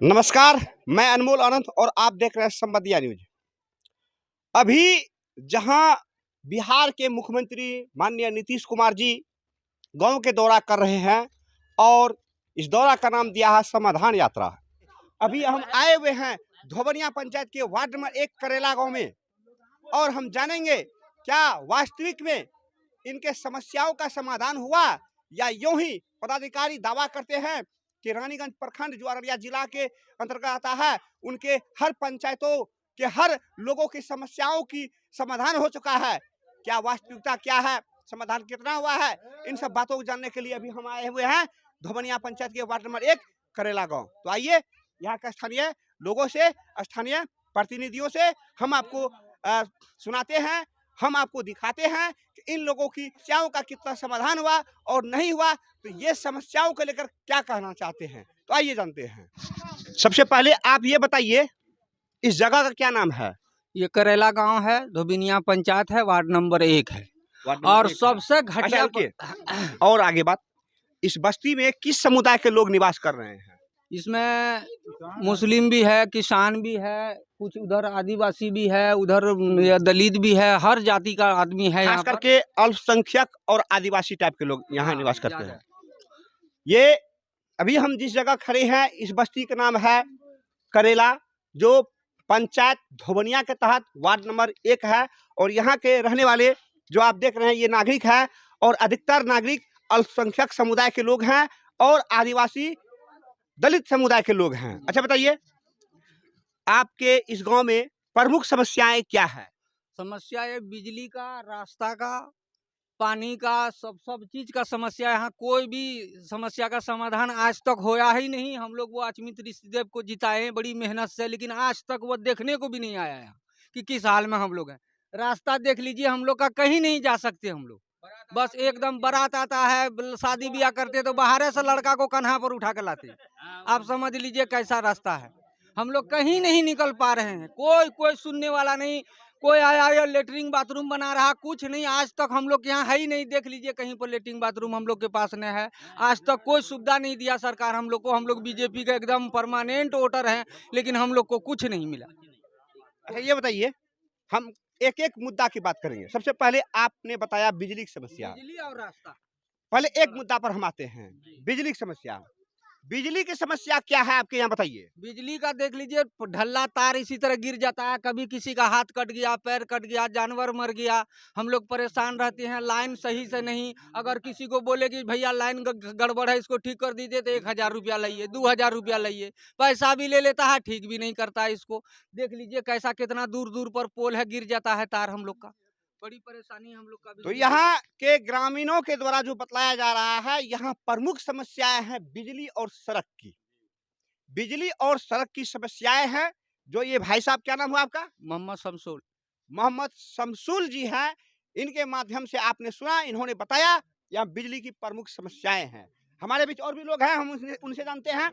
नमस्कार, मैं अनमोल अनंत और आप देख रहे हैं संवादिया न्यूज। अभी जहां बिहार के मुख्यमंत्री माननीय नीतीश कुमार जी गांव के दौरा कर रहे हैं और इस दौरा का नाम दिया है समाधान यात्रा। अभी हम आए हुए हैं धोबनिया पंचायत के वार्ड नंबर 1 करेला गांव में और हम जानेंगे क्या वास्तविक में इनके समस्याओं का समाधान हुआ या यूं ही पदाधिकारी दावा करते हैं कि रानीगंज प्रखंड जो अररिया जिला के अंतर्गत आता है उनके हर पंचायतों के हर लोगों की समस्याओं की समाधान हो चुका है। क्या वास्तविकता क्या है, समाधान कितना हुआ है, इन सब बातों को जानने के लिए अभी हम आए हुए हैं धोबनिया पंचायत के वार्ड नंबर 1 करेला गांव। तो आइए यहाँ का स्थानीय लोगों से, स्थानीय प्रतिनिधियों से हम आपको सुनाते हैं, हम आपको दिखाते हैं कि इन लोगों की समस्याओं का कितना समाधान हुआ और नहीं हुआ, तो ये समस्याओं को लेकर क्या कहना चाहते हैं। तो आइए जानते हैं। सबसे पहले आप ये बताइए इस जगह का क्या नाम है। ये करेला गांव है, धोबिनिया पंचायत है, वार्ड नंबर 1 है। और सबसे घटिया और आगे बात, इस बस्ती में किस समुदाय के लोग निवास कर रहे हैं। इसमें मुस्लिम भी है, किसान भी है, कुछ उधर आदिवासी भी है, उधर दलित भी है, हर जाति का आदमी है। खास करके अल्पसंख्यक और आदिवासी टाइप के लोग यहाँ निवास करते हैं। ये अभी हम जिस जगह खड़े हैं इस बस्ती का नाम है करेला, जो पंचायत धोबनिया के तहत वार्ड नंबर 1 है और यहाँ के रहने वाले जो आप देख रहे हैं ये नागरिक है और अधिकतर नागरिक अल्पसंख्यक समुदाय के लोग हैं और आदिवासी दलित समुदाय के लोग हैं। अच्छा बताइए, आपके इस गांव में प्रमुख समस्याएं क्या है। समस्या है बिजली का, रास्ता का, पानी का, सब चीज का समस्या। यहाँ कोई भी समस्या का समाधान आज तक होया ही नहीं। हम लोग वो अचमित ऋषिदेव को जिताए हैं बड़ी मेहनत से, लेकिन आज तक वो देखने को भी नहीं आया है कि किस हाल में हम लोग हैं। रास्ता देख लीजिए, हम लोग का कहीं नहीं जा सकते हम लोग। बस एकदम बारात आता है, शादी ब्याह करते तो बाहर से लड़का को कन्हा पर उठा कर लाते। आप समझ लीजिए कैसा रास्ता है। हम लोग कहीं नहीं निकल पा रहे हैं, कोई सुनने वाला नहीं। कोई आया या लेटरिन बाथरूम बना रहा, कुछ नहीं। आज तक हम लोग यहाँ है ही नहीं। देख लीजिए कहीं पर लेटरिन बाथरूम हम लोग के पास नहीं है। आज तक कोई सुविधा नहीं दिया सरकार हम लोग को। हम लोग बीजेपी का एकदम परमानेंट वोटर हैं, लेकिन हम लोग को कुछ नहीं मिला। अच्छा ये बताइए, हम एक एक मुद्दा की बात करेंगे। सबसे पहले आपने बताया बिजली की समस्या, बिजली और रास्ता। पहले एक मुद्दा पर हम आते हैं, बिजली की समस्या। बिजली की समस्या क्या है आपके यहाँ, बताइए। बिजली का देख लीजिए, ढल्ला तार इसी तरह गिर जाता है। कभी किसी का हाथ कट गया, पैर कट गया, जानवर मर गया, हम लोग परेशान रहते हैं। लाइन सही से नहीं, अगर किसी को बोले कि भैया लाइन गड़बड़ है, इसको ठीक कर दीजिए, तो 1000 रुपया लाइए, 2000 रुपया लाइए, पैसा भी ले लेता है, ठीक भी नहीं करता है इसको। देख लीजिए कैसा कितना दूर दूर पर पोल है, गिर जाता है तार। हम लोग का बड़ी परेशानी हम लोग का। तो यहाँ के ग्रामीणों के द्वारा जो बतलाया जा रहा है, यहाँ प्रमुख समस्याएं हैं बिजली और सड़क की। बिजली और सड़क की समस्याएं हैं। जो ये भाई साहब, क्या नाम हुआ आपका। मोहम्मद शमसूल। मोहम्मद शमसूल जी हैं। इनके माध्यम से आपने सुना, इन्होंने बताया यहाँ बिजली की प्रमुख समस्याएं हैं। हमारे बीच और भी लोग हैं, हम उनसे जानते हैं।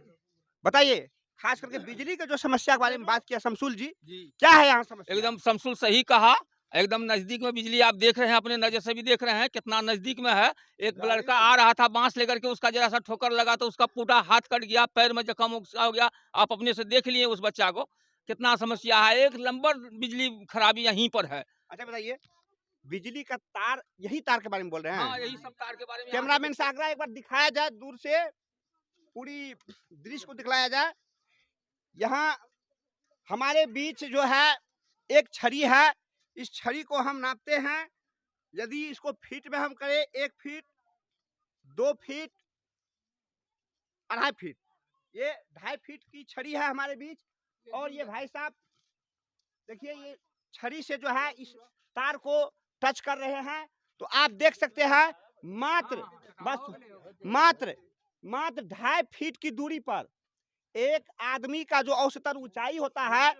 बताइए, खास करके बिजली के जो समस्या के बारे में बात किया शमसूल जी, क्या है यहाँ समस्या। एकदम शमसूल सही कहा। एकदम नजदीक में बिजली आप देख रहे हैं, अपने नजर से भी देख रहे हैं कितना नजदीक में है। एक लड़का आ रहा था बांस लेकर के, उसका जरा सा ठोकर लगा तो उसका पूरा हाथ कट गया, पैर में जख्म हो गया। आप अपने से देख लिए उस बच्चा को, कितना समस्या है। एक नंबर बिजली खराबी यहीं पर है। अच्छा बताइए, बिजली का तार, यही तार के बारे में बोल रहे हैं। हाँ, यही सब तार के बारे में। कैमरामैन से आग्रह एक बार दिखाया जाए, दूर से पूरी दृश्य को दिखलाया जाए। यहाँ हमारे बीच जो है एक छड़ी है, इस छड़ी को हम नापते हैं। यदि इसको फीट में हम करें, 1 फीट, 2 फीट, 2.5 फीट, ये 2.5 फीट की छड़ी है हमारे बीच। और ये भाई साहब देखिए, ये छड़ी से जो है इस तार को टच कर रहे हैं। तो आप देख सकते हैं मात्र 2.5 फीट की दूरी पर एक आदमी का जो औसतन ऊंचाई होता है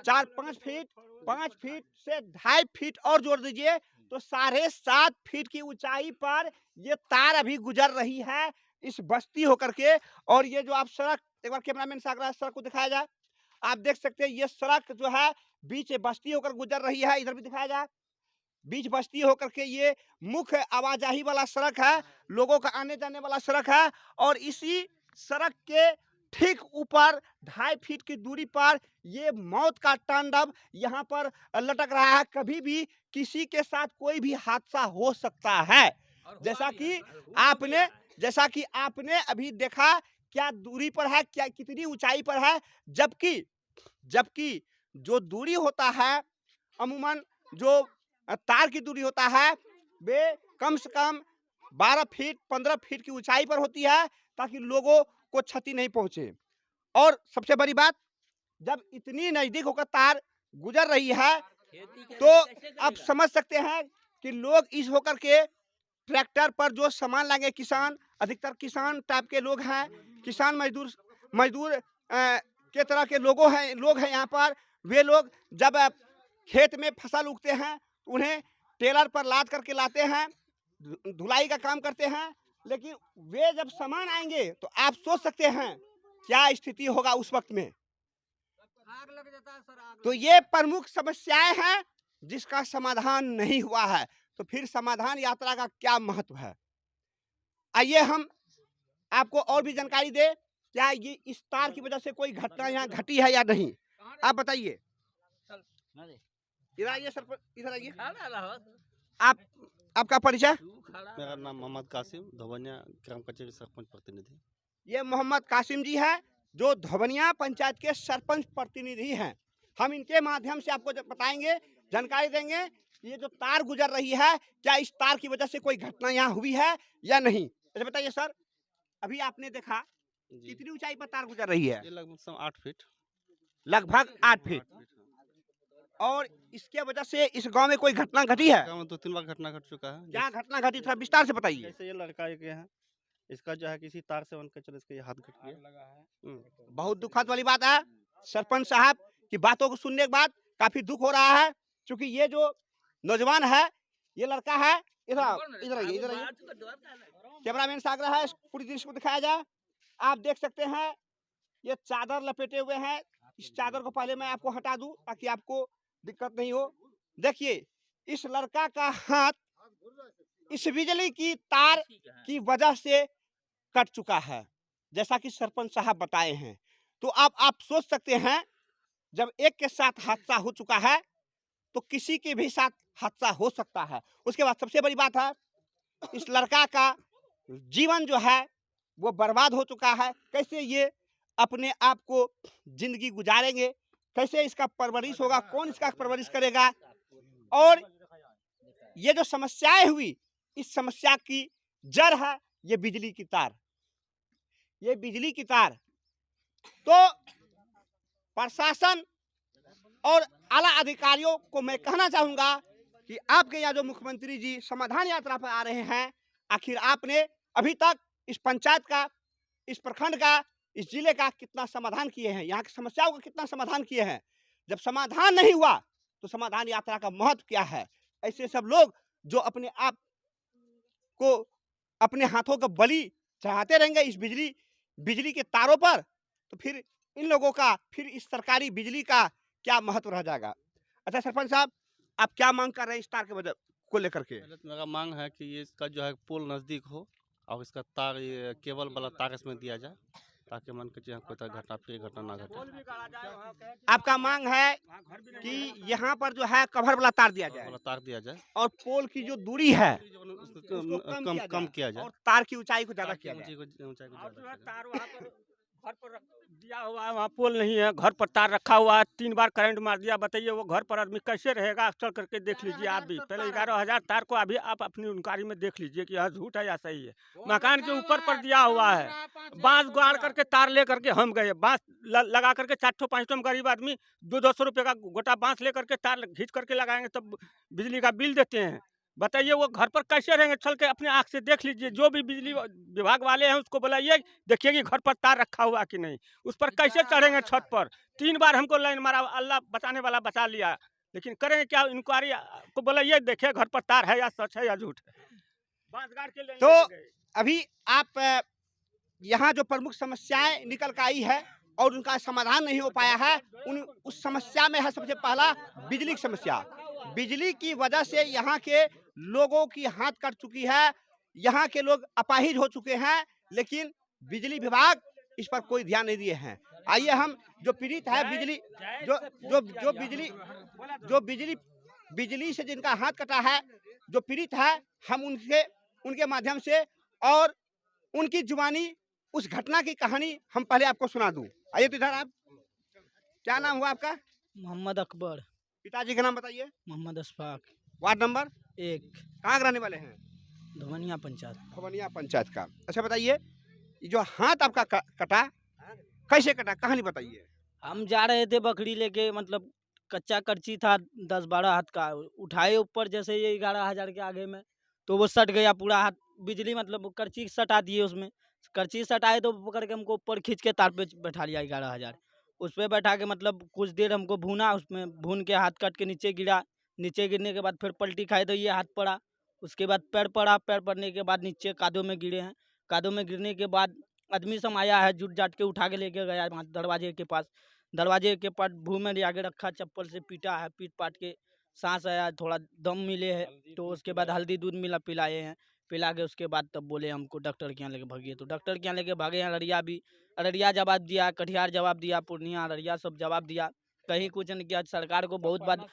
4-5 फीट, 5 फीट से 2.5 फीट और जोड़ दीजिए तो 7.5 फीट की ऊंचाई पर ये तार अभी गुजर रही है इस बस्ती होकर के। और ये जो आप सड़क, एक बार कैमरामैन से आग्रह सड़क को दिखाया जाए। आप देख सकते हैं ये सड़क जो है बीच बस्ती होकर गुजर रही है। इधर भी दिखाया जाए, बीच बस्ती होकर के ये मुख्य आवाजाही वाला सड़क है, लोगों का आने जाने वाला सड़क है। और इसी सड़क के ठीक ऊपर 2.5 फीट की दूरी पर ये मौत का तांडव यहाँ पर लटक रहा है। कभी भी किसी के साथ कोई भी हादसा हो सकता है। जैसा कि आपने अभी देखा, क्या दूरी पर है, क्या कितनी ऊंचाई पर है। जबकि जो दूरी होता है, अमूमन जो तार की दूरी होता है, वे कम से कम 12 फीट 15 फीट की ऊंचाई पर होती है, ताकि लोगों को क्षति नहीं पहुंचे। और सबसे बड़ी बात, जब इतनी नजदीक होकर तार गुजर रही है, तो आप समझ सकते हैं कि लोग इस होकर के ट्रैक्टर पर जो सामान लाएंगे, किसान, अधिकतर किसान टाइप के लोग हैं, किसान मजदूर के तरह के लोग हैं यहाँ पर। वे लोग जब खेत में फसल उगते हैं, उन्हें टेलर पर लाद करके लाते हैं, धुलाई का काम करते हैं। लेकिन वे जब सामान आएंगे तो आप सोच सकते हैं क्या स्थिति होगा उस वक्त में। आग लग जाता है सर, आग तो ये प्रमुख समस्याएं हैं जिसका समाधान नहीं हुआ है। तो फिर समाधान यात्रा का क्या महत्व है? आइए हम आपको और भी जानकारी दे, क्या ये इस तार की वजह से कोई घटना यहाँ घटी है या नहीं, आप बताइए। इधर आइए सर, इधर आइए। आपका परिचय? मेरा नाम मोहम्मद कासिम, धोबनिया ग्राम कचहरी सरपंच प्रतिनिधि। ये मोहम्मद कासिम जी है, जो धोबनिया पंचायत के सरपंच प्रतिनिधि हैं। हम इनके माध्यम से आपको बताएंगे, जानकारी देंगे कि ये जो तार गुजर रही है, क्या इस तार की वजह से कोई घटना यहाँ हुई है या नहीं। अच्छा बताइए सर, अभी आपने देखा कितनी ऊंचाई पर तार गुजर रही है? ये लगभग 8 फीट। लगभग 8 फीट। और इसके वजह से इस गांव में कोई घटना घटी है? गाँव में 2-3 बार घटना घट चुका है। क्या घटना घटी, थोड़ा विस्तार से बताइए। जैसे ये लड़का एक है, इसका जो है किसी तार से उनके चले इसके हाथ कट गया। बहुत दुखद वाली बात है। सरपंच साहब की बातों को सुनने के बाद काफी दुख हो रहा है, क्योंकि ये जो नौजवान है, ये लड़का है, इधर आइए कैमरामैन से आग्रह है पूरी दृश्य को दिखाया जाए। आप देख सकते हैं ये चादर लपेटे हुए हैं। इस चादर को पहले मैं आपको हटा दूं ताकि आपको दिक्कत नहीं हो। देखिए इस लड़का का हाथ इस बिजली की तार की वजह से कट चुका है, जैसा कि सरपंच साहब बताए हैं। तो अब आप सोच सकते हैं, जब एक के साथ हादसा हो चुका है तो किसी के भी साथ हादसा हो सकता है। उसके बाद सबसे बड़ी बात है, इस लड़का का जीवन जो है वो बर्बाद हो चुका है। कैसे ये अपने आप को जिंदगी गुजारेंगे, कैसे इसका परवरिश होगा, कौन इसका परवरिश करेगा। और ये जो समस्याएं हुई, इस समस्या की जड़ है ये बिजली की तार। ये बिजली की तार, तो प्रशासन और आला अधिकारियों को मैं कहना चाहूंगा कि आपके यहाँ जो मुख्यमंत्री जी समाधान यात्रा पर आ रहे हैं, आखिर आपने अभी तक इस पंचायत का, इस प्रखंड का, इस जिले का कितना समाधान किए हैं, यहाँ की समस्याओं का कितना समाधान किए हैं। जब समाधान नहीं हुआ तो समाधान यात्रा का महत्व क्या है। ऐसे सब लोग जो अपने आप को, अपने हाथों का बलि चढ़ाते रहेंगे इस बिजली के तारों पर, तो फिर इन लोगों का, फिर इस सरकारी बिजली का क्या महत्व रह जाएगा। अच्छा सरपंच साहब, आप क्या मांग कर रहे हैं इस तार के वजह को लेकर के? पहले तो मेरा मांग है कि ये इसका जो है पोल नज़दीक हो और इसका तार, ये केबल वाला तार इसमें दिया जाए, ताकि मन के कोई तरह घटना, फिर घटना ना घटे। आपका मांग है कि यहाँ पर जो है कवर वाला तार दिया जाए, वाला तार दिया जाए, और पोल की जो दूरी है उसको कम किया जाए, और तार की ऊंचाई को ज्यादा किया जाए। ऊंचाई को ज्यादा किया जाए। तार वहाँ पर घर पर दिया हुआ है, वहाँ पोल नहीं है, घर पर तार रखा हुआ है, 3 बार करंट मार दिया। बताइए वो घर पर आदमी कैसे रहेगा? चल करके देख लीजिए आप भी। पहले 11,000 तार को अभी आप अपनी उनकारी में देख लीजिए कि यह झूठ है या सही है। मकान के ऊपर पर दिया हुआ है, बांस गाड़ करके तार ले करके हम गए, बांस लगा करके 4-5 गरीब आदमी 200 रुपये का गोटा बांस ले करके तार घींच करके लगाएंगे तब बिजली का बिल देते हैं। बताइए वो घर पर कैसे रहेंगे? चल के अपने आँख से देख लीजिए। जो भी बिजली विभाग वाले हैं उसको बुलाइए, देखिए कि घर पर तार रखा हुआ कि नहीं। उस पर कैसे चढ़ेंगे छत पर? 3 बार हमको लाइन मारा, अल्लाह बचाने वाला बचा लिया, लेकिन करेंगे क्या? इंक्वायरी को बुलाइए, देखिए घर पर तार है या सच है या झूठ है। बांस गाड़ के ले तो गए। अभी आप यहाँ जो प्रमुख समस्याएं निकल कर आई है और उनका समाधान नहीं हो पाया है, उस समस्या में है सबसे पहला बिजली की समस्या। बिजली की वजह से यहाँ के लोगों की हाथ कट चुकी है, यहाँ के लोग अपाहिज हो चुके हैं, लेकिन बिजली विभाग इस पर कोई ध्यान नहीं दिए हैं। आइए हम जो पीड़ित है बिजली जो जो जो बिजली जो बिजली बिजली से जिनका हाथ कटा है, जो पीड़ित है, हम उनके माध्यम से और उनकी जुबानी उस घटना की कहानी हम पहले आपको सुना दूं। आइए तो इधर आप, क्या नाम हुआ आपका? मोहम्मद अकबर। पिताजी का नाम बताइए। मोहम्मद अशफाक। वार्ड नंबर 1 कहाँ के रहने वाले हैं? धवनिया पंचायत। भवनिया पंचायत का। अच्छा बताइए, ये जो हाथ आपका कटा, कैसे कटा, कहानी बताइए। हम जा रहे थे बकरी लेके, मतलब कच्चा करची था 10-12 हाथ का, उठाए ऊपर जैसे ये 11,000 के आगे में, तो वो सट गया पूरा हाथ। बिजली मतलब करची सटा दिए उसमें, करची सटाए तो पकड़ के हमको ऊपर खींच के तार पे बैठा लिया 11,000। उस पर बैठा के मतलब कुछ देर हमको भूना, उसमें भून के हाथ कट के नीचे गिरा। नीचे गिरने के बाद फिर पलटी खाए तो ये हाथ पड़ा। उसके बाद पैर पड़ा, पैर पड़ने के बाद नीचे कादों में गिरे हैं। कादों में गिरने के बाद आदमी सब आया है, जुट जाट के उठा के लेके गया वहाँ दरवाजे के पास। दरवाजे के पास भू में ले आके रखा, चप्पल से पीटा है, पीट पाट के सांस आया, थोड़ा दम मिले है। तो उसके बाद हल्दी दूध मिला, पिलाए हैं। पिला के उसके बाद तब बोले हमको डॉक्टर के यहाँ लेके भागिए, तो डॉक्टर के यहाँ लेके भागे हैं। अररिया जवाब दिया, कटिहार जवाब दिया, पूर्णिया अररिया सब जवाब दिया, कहीं कुछ नहीं किया। सरकार को बहुत बार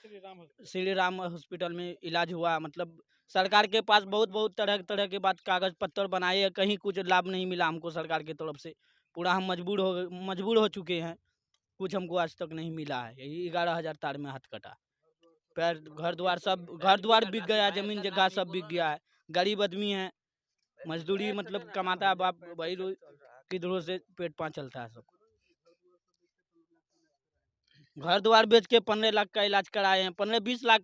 श्री राम हॉस्पिटल में इलाज हुआ, मतलब सरकार के पास बहुत तरह के बात कागज पत्तर बनाए हैं, कहीं कुछ लाभ नहीं मिला हमको सरकार की तरफ से। पूरा हम मजबूर हो चुके हैं, कुछ हमको आज तक नहीं मिला है। यही 11,000 तार में हाथ कटा, पैर घर द्वार बिक गया, जमीन जगह सब बिक गया है। गरीब आदमी है, मजदूरी मतलब कमाता है बाप, वही किधरों से पेट पाँच चलता है सब। घर द्वार बेच के 15 लाख का इलाज कराए हैं, 15-20 लाख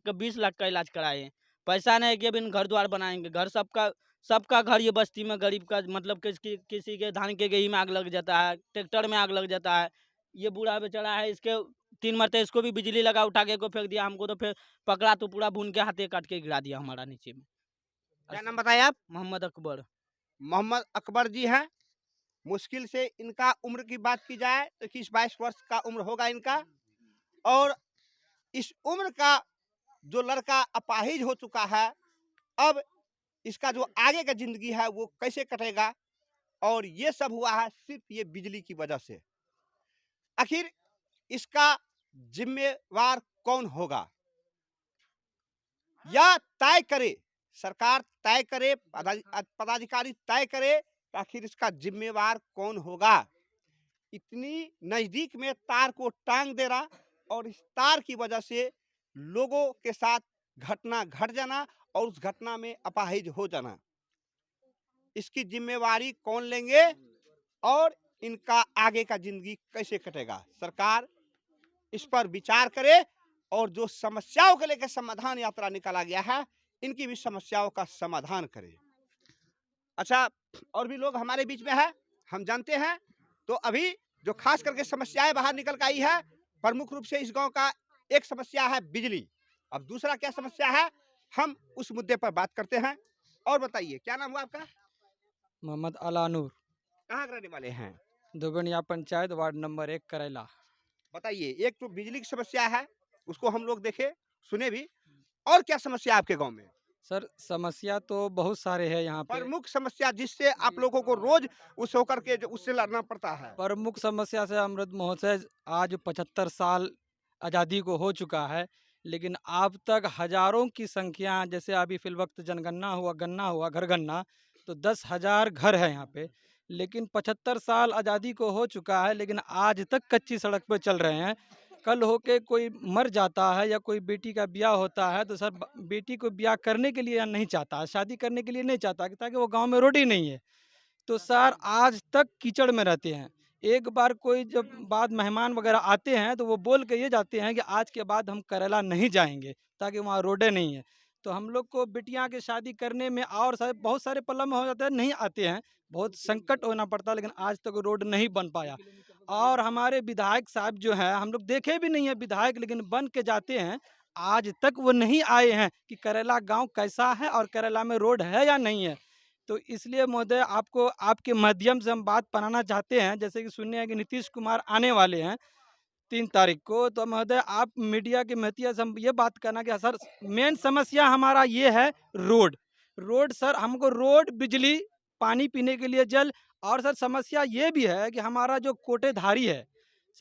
का इलाज कराए हैं। पैसा नहीं है कि अभी घर द्वार बनाएंगे। घर सबका घर ये बस्ती में गरीब का, मतलब किसी के धान के गेहूं में आग लग जाता है, ट्रैक्टर में आग लग जाता है। ये बूढ़ा बेचारा है, इसके 3 मरते इसको भी बिजली लगा, उठा के को फेंक दिया। हमको तो फिर पकड़ा तो पूरा भून के हाथे काट के गिरा दिया हमारा नीचे में। क्या नाम बताया आप? मोहम्मद अकबर। मोहम्मद अकबर जी हैं। मुश्किल से इनका उम्र की बात की जाए तो 21-22 वर्ष का उम्र होगा इनका। और इस उम्र का जो लड़का अपाहिज हो चुका है, अब इसका जो आगे का जिंदगी है वो कैसे कटेगा, और ये सब हुआ है सिर्फ ये बिजली की वजह से। आखिर इसका जिम्मेवार कौन होगा, या तय करे सरकार, तय करे पदाधिकारी, तय करे कि आखिर इसका जिम्मेवार कौन होगा। इतनी नजदीक में तार को टांग दे रहा, और इस तार की वजह से लोगों के साथ घटना घट जाना और उस घटना में अपाहिज हो जाना, इसकी जिम्मेवारी कौन लेंगे, और इनका आगे का जिंदगी कैसे कटेगा। सरकार इस पर विचार करे, और जो समस्याओं को लेकर समाधान यात्रा निकाला गया है, इनकी भी समस्याओं का समाधान करे। अच्छा, और भी लोग हमारे बीच में है, हम जानते हैं। तो अभी जो खास करके समस्याएं बाहर निकल कर आई है, प्रमुख रूप से इस गांव का एक समस्या है बिजली। अब दूसरा क्या समस्या है, हम उस मुद्दे पर बात करते हैं। और बताइए, क्या नाम हुआ आपका? मोहम्मद अलानूर। कहाँ के रहने वाले हैं? दुबनिया पंचायत, वार्ड नंबर 1 करेला। बताइए, एक तो बिजली की समस्या है, उसको हम लोग देखे सुने भी, और क्या समस्या है आपके गांव में? सर समस्या तो बहुत सारे हैं यहाँ पे। प्रमुख समस्या जिससे आप लोगों को रोज उस होकर के उससे लड़ना पड़ता है। प्रमुख समस्या से अमृत महोत्सव आज 75 साल आज़ादी को हो चुका है, लेकिन अब तक हजारों की संख्या, जैसे अभी फिल वक्त जनगणना हुआ, गन्ना हुआ, घर गन्ना, तो 10,000 घर है यहाँ पे। लेकिन 75 साल आज़ादी को हो चुका है, लेकिन आज तक कच्ची सड़क पे चल रहे हैं। कल होके कोई मर जाता है या कोई बेटी का ब्याह होता है, तो सर बेटी को ब्याह करने के लिए नहीं चाहता, शादी करने के लिए नहीं चाहता, ताकि वो गांव में रोड ही नहीं है। तो सर आज तक कीचड़ में रहते हैं। एक बार कोई जब बाद मेहमान वगैरह आते हैं तो वो बोल के ये जाते हैं कि आज के बाद हम करेला नहीं जाएंगे, ताकि वहाँ रोडें नहीं है। तो हम लोग को बिटियाँ की शादी करने में और बहुत सारे प्रॉब्लम हो जाते हैं, नहीं आते हैं, बहुत संकट होना पड़ता है, लेकिन आज तक रोड नहीं बन पाया। और हमारे विधायक साहब जो हैं, हम लोग देखे भी नहीं है विधायक, लेकिन बन के जाते हैं, आज तक वो नहीं आए हैं कि करेला गांव कैसा है और करेला में रोड है या नहीं है। तो इसलिए महोदय आपको आपके माध्यम से हम बात बनाना चाहते हैं, जैसे कि सुनने हैं कि नीतीश कुमार आने वाले हैं 3 तारीख को। तो महोदय आप मीडिया के माध्यम से हम ये बात करना कि सर मेन समस्या हमारा ये है रोड। सर हमको रोड, बिजली, पानी पीने के लिए जल और सर समस्या ये भी है कि हमारा जो कोटेधारी है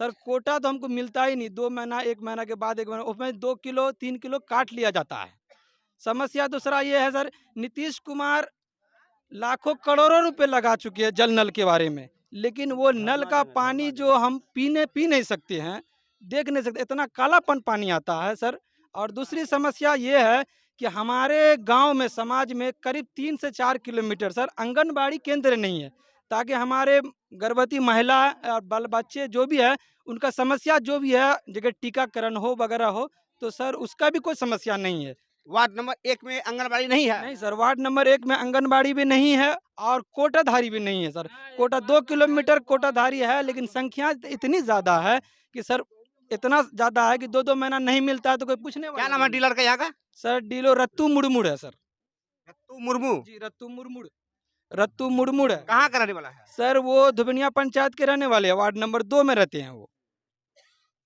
सर, कोटा तो हमको मिलता ही नहीं। 2 महीना 1 महीना के बाद 1 महीना उसमें 2 किलो 3 किलो काट लिया जाता है। समस्या दूसरा ये है सर, नीतीश कुमार लाखों करोड़ों रुपए लगा चुके हैं जल नल के बारे में, लेकिन वो नल का पानी जो हम पी नहीं सकते हैं, देख नहीं सकते, इतना कालापन पानी आता है सर। और दूसरी समस्या ये है कि हमारे गांव में समाज में करीब 3 से 4 किलोमीटर सर आंगनबाड़ी केंद्र नहीं है, ताकि हमारे गर्भवती महिला और बाल बच्चे जो भी है उनका समस्या जो भी है जगह टीकाकरण हो वगैरह हो, तो सर उसका भी कोई समस्या नहीं है। वार्ड नंबर 1 में आंगनबाड़ी नहीं है। नहीं सर, वार्ड नंबर 1 में आंगनबाड़ी भी नहीं है और कोटाधारी भी नहीं है सर। कोटा 2 किलोमीटर कोटाधारी है, लेकिन संख्या इतनी ज़्यादा है कि सर इतना ज़्यादा है कि 2-2 महीना नहीं मिलता है तो कोई पूछने क्या वाला नाम है नहीं। डीलर का यहाँ का? सर डीलो रत्तू मुड़मुड़ है सर। रत्तू मुर्मू। जी रत्तू मुड़मुड़, रत्तू मुड़मुड़ है। कहाँ का रहने वाला है? सर वो धुबनिया पंचायत के रहने वाले हैं, वार्ड नंबर 2 में रहते हैं वो।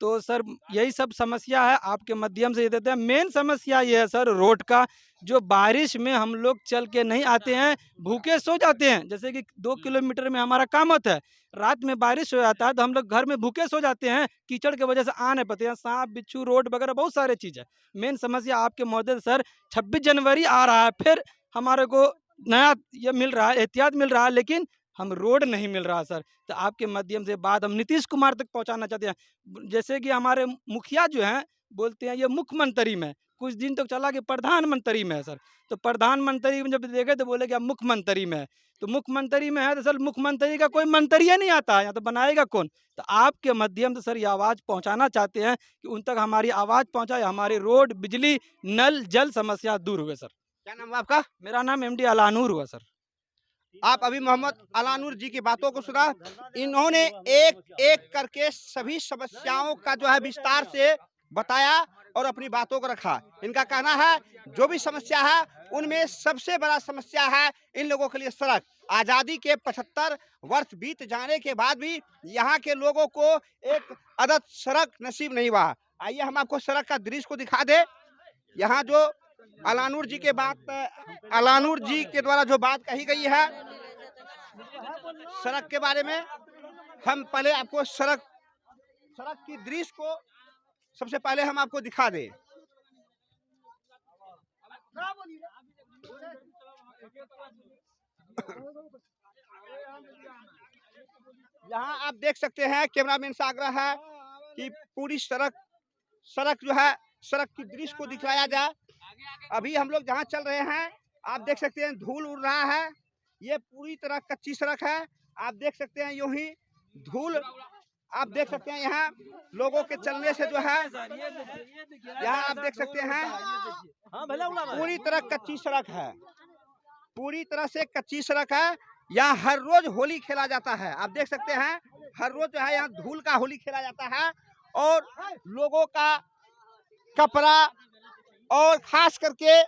तो सर यही सब समस्या है, आपके माध्यम से ये देते हैं। मेन समस्या ये है सर रोड का, जो बारिश में हम लोग चल के नहीं आते हैं, भूखे सो जाते हैं। जैसे कि 2 किलोमीटर में हमारा काम होता है, रात में बारिश हो जाता है तो हम लोग घर में भूखे सो जाते हैं, कीचड़ के वजह से आ नहीं पाते हैं। सांप बिच्छू रोड वगैरह बहुत सारे चीज़ है। मेन समस्या आपके महोदय सर 26 जनवरी आ रहा है, फिर हमारे को नया ये मिल रहा है, एहतियात मिल रहा है, लेकिन हम रोड नहीं मिल रहा सर। तो आपके माध्यम से बात हम नीतीश कुमार तक पहुंचाना चाहते हैं। जैसे कि हमारे मुखिया जो हैं बोलते हैं ये मुख्यमंत्री में, कुछ दिन तक चला कि प्रधानमंत्री में है सर। तो प्रधानमंत्री में जब देखे तो बोले कि अब मुख्यमंत्री में है, तो मुख्यमंत्री में है तो सर मुख्यमंत्री का कोई मंत्री नहीं आता है, या तो बनाएगा कौन। तो आपके माध्यम से सर ये आवाज़ पहुंचाना चाहते हैं कि उन तक हमारी आवाज़ पहुंचाए, हमारी रोड बिजली नल जल समस्या दूर हुए सर। क्या नाम है आपका? मेरा नाम MD अलानूर हुआ सर। आप अभी मोहम्मद अलानूर जी की बातों को सुना। इन्होंने एक एक करके सभी समस्याओं का जो है विस्तार से बताया और अपनी बातों को रखा। इनका कहना है जो भी समस्या है उनमें सबसे बड़ा समस्या है इन लोगों के लिए सड़क। आज़ादी के 75 वर्ष बीत जाने के बाद भी यहाँ के लोगों को एक अदद सड़क नसीब नहीं हुआ। आइए हम आपको सड़क का दृश्य को दिखा दे। यहाँ जो अलानूर जी के द्वारा जो बात कही गई है सड़क के बारे में, हम पहले आपको सड़क की दृश्य को सबसे पहले हम आपको दिखा दें। यहाँ आप देख सकते हैं, कैमरामैन से आग्रह है कि पूरी सड़क जो है सड़क की दृश्य को दिखाया जाए। अभी हम लोग जहाँ चल रहे हैं आप देख सकते हैं धूल उड़ रहा है। ये पूरी तरह कच्ची सड़क है। आप देख सकते हैं यूं ही धूल आप देख सकते हैं। यहाँ लोगों के चलने से जो है यहाँ आप देख सकते हैं पूरी तरह कच्ची सड़क है, पूरी तरह से कच्ची सड़क है। यहाँ हर रोज होली खेला जाता है। आप देख सकते हैं हर रोज जो है यहाँ धूल का होली खेला जाता है और लोगों का कपड़ा और खास करके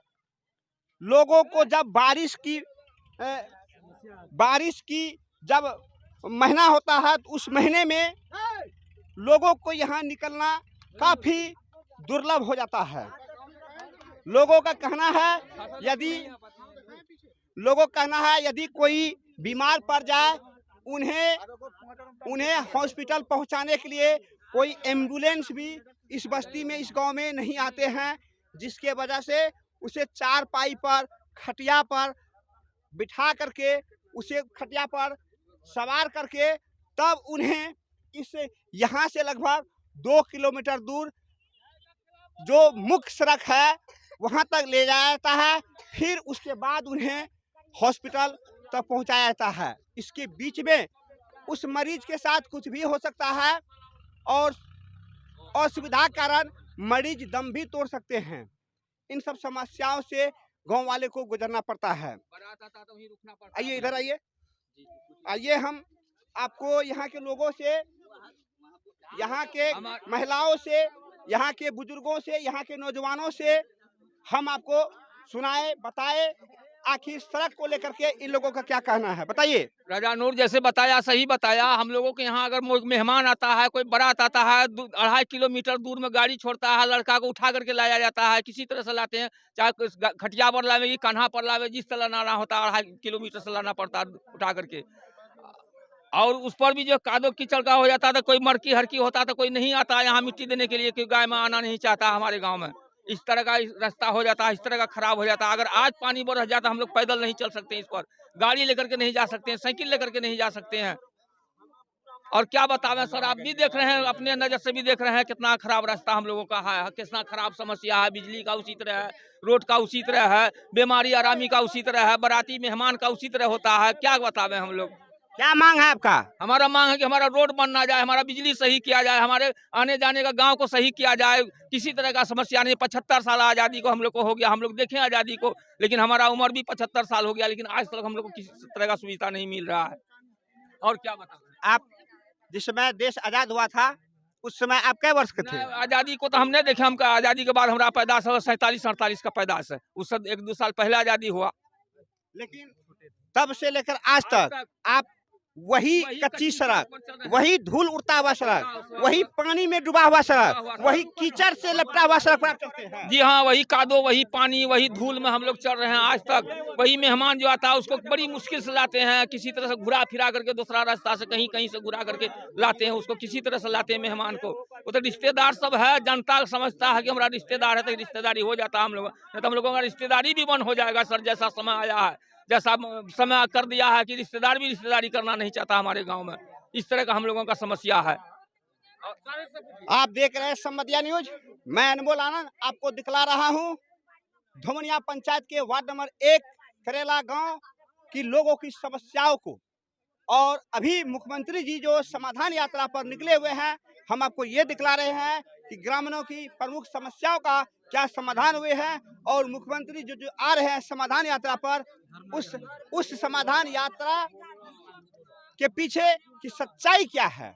लोगों को जब बारिश की जब महीना होता है तो उस महीने में लोगों को यहाँ निकलना काफी दुर्लभ हो जाता है। लोगों का कहना है यदि कोई बीमार पड़ जाए उन्हें हॉस्पिटल पहुंचाने के लिए कोई एम्बुलेंस भी इस बस्ती में इस गांव में नहीं आते हैं, जिसके वजह से उसे चारपाई पर खटिया पर बिठा करके उसे खटिया पर सवार करके तब उन्हें इस यहाँ से लगभग 2 किलोमीटर दूर जो मुख्य सड़क है वहाँ तक ले जाया जाता है। फिर उसके बाद उन्हें हॉस्पिटल तक पहुँचाया जाता है। इसके बीच में उस मरीज के साथ कुछ भी हो सकता है और असुविधा कारण मरीज दम भी तोड़ सकते हैं। इन सब समस्याओं से गांव वाले को गुजरना पड़ता है। आइए इधर आइए हम आपको यहाँ के लोगों से, यहाँ के महिलाओं से, यहाँ के बुजुर्गों से, यहाँ के नौजवानों से हम आपको सुनाए बताए आखिर सड़क को लेकर के इन लोगों का क्या कहना है। बताइए। राजा नूर जैसे बताया सही बताया। हम लोगों के यहाँ अगर मेहमान आता है, कोई बारात आता है, 2.5 किलोमीटर दूर में गाड़ी छोड़ता है, लड़का को उठा करके लाया जाता है। किसी तरह से लाते हैं, चाहे खटिया पर लावे, कान्हा पर लावे, जिस तरह लाना होता है 2.5 किलोमीटर से लाना पड़ता है उठा करके। और उस पर भी जो कादो कीचड़ का हो जाता था, कोई मरकी हरकी होता था, कोई नहीं आता यहाँ मिट्टी देने के लिए, क्योंकि गाय में आना नहीं चाहता हमारे गांव में। इस तरह का रास्ता हो जाता है, इस तरह का खराब हो जाता है। अगर आज पानी बढ़ जाता हम लोग पैदल नहीं चल सकते, इस पर गाड़ी लेकर के नहीं जा सकते हैं, साइकिल लेकर के नहीं जा सकते हैं। और क्या बतावें सर, आप भी देख रहे हैं, अपने नजर से भी देख रहे हैं कितना खराब रास्ता हम लोगों का है, कितना खराब समस्या है। बिजली का उसी तरह है, रोड का उसी तरह है, बीमारी आरामी का उसी तरह है, बाराती मेहमान का उसी तरह होता है। क्या बतावें हम लोग। क्या मांग है आपका? हमारा मांग है कि हमारा रोड बनना जाए, हमारा बिजली सही किया जाए, हमारे आने जाने का गांव को सही किया जाए। किसी तरह का समस्या नहीं। 75 साल आज़ादी को हम लोग को हो गया, हम लोग देखें आज़ादी को, लेकिन हमारा उम्र भी 75 साल हो गया, लेकिन आज तक हम लोग को किसी तरह का सुविधा नहीं मिल रहा है। और क्या बताएं। आप जिस समय देश आजाद हुआ था उस समय आप कै वर्ष के थे? आज़ादी को तो हम नहीं देखे, हमका आज़ादी के बाद हमारा पैदाश 47-48 का पैदाश है। उससे 1-2 साल पहले आज़ादी हुआ, लेकिन तब से लेकर आज तक आप वही कच्ची सड़क, वही धूल उड़ता हुआ सड़क, वही पानी में डूबा हुआ सड़क, वही कीचड़ से लपटा हुआ सड़क पर आप चलते हैं। जी हाँ, वही कादो, वही पानी, वही धूल में हम लोग चल रहे हैं आज तक। वही मेहमान जो आता है उसको बड़ी मुश्किल से लाते हैं, किसी तरह से घुरा फिरा करके दूसरा रास्ता से कहीं कहीं से घुरा करके लाते हैं, उसको किसी तरह से लाते हैं मेहमान को। वो तो रिश्तेदार सब है, जनता समझता है कि हमारा रिश्तेदार है तो रिश्तेदारी हो जाता है हम लोग, नहीं तो हम लोगों का रिश्तेदारी भी बंद हो जाएगा सर। जैसा समय आया है, जैसा समय कर दिया है कि रिश्तेदार भी रिश्तेदारी करना नहीं चाहता हमारे गांव में। इस तरह का हम लोगों का समस्या है। आप देख रहे हैं संबदिया न्यूज, मैं अनमोल आनंद आपको दिखला रहा हूं धुमनिया पंचायत के वार्ड नंबर 1 करेला गांव की लोगों की समस्याओं को। और अभी मुख्यमंत्री जी जो समाधान यात्रा पर निकले हुए हैं, हम आपको ये दिखला रहे हैं कि ग्रामीणों की प्रमुख समस्याओं का क्या समाधान हुए हैं, और मुख्यमंत्री जो आ रहे हैं समाधान यात्रा पर, उस समाधान यात्रा के पीछे की सच्चाई क्या है।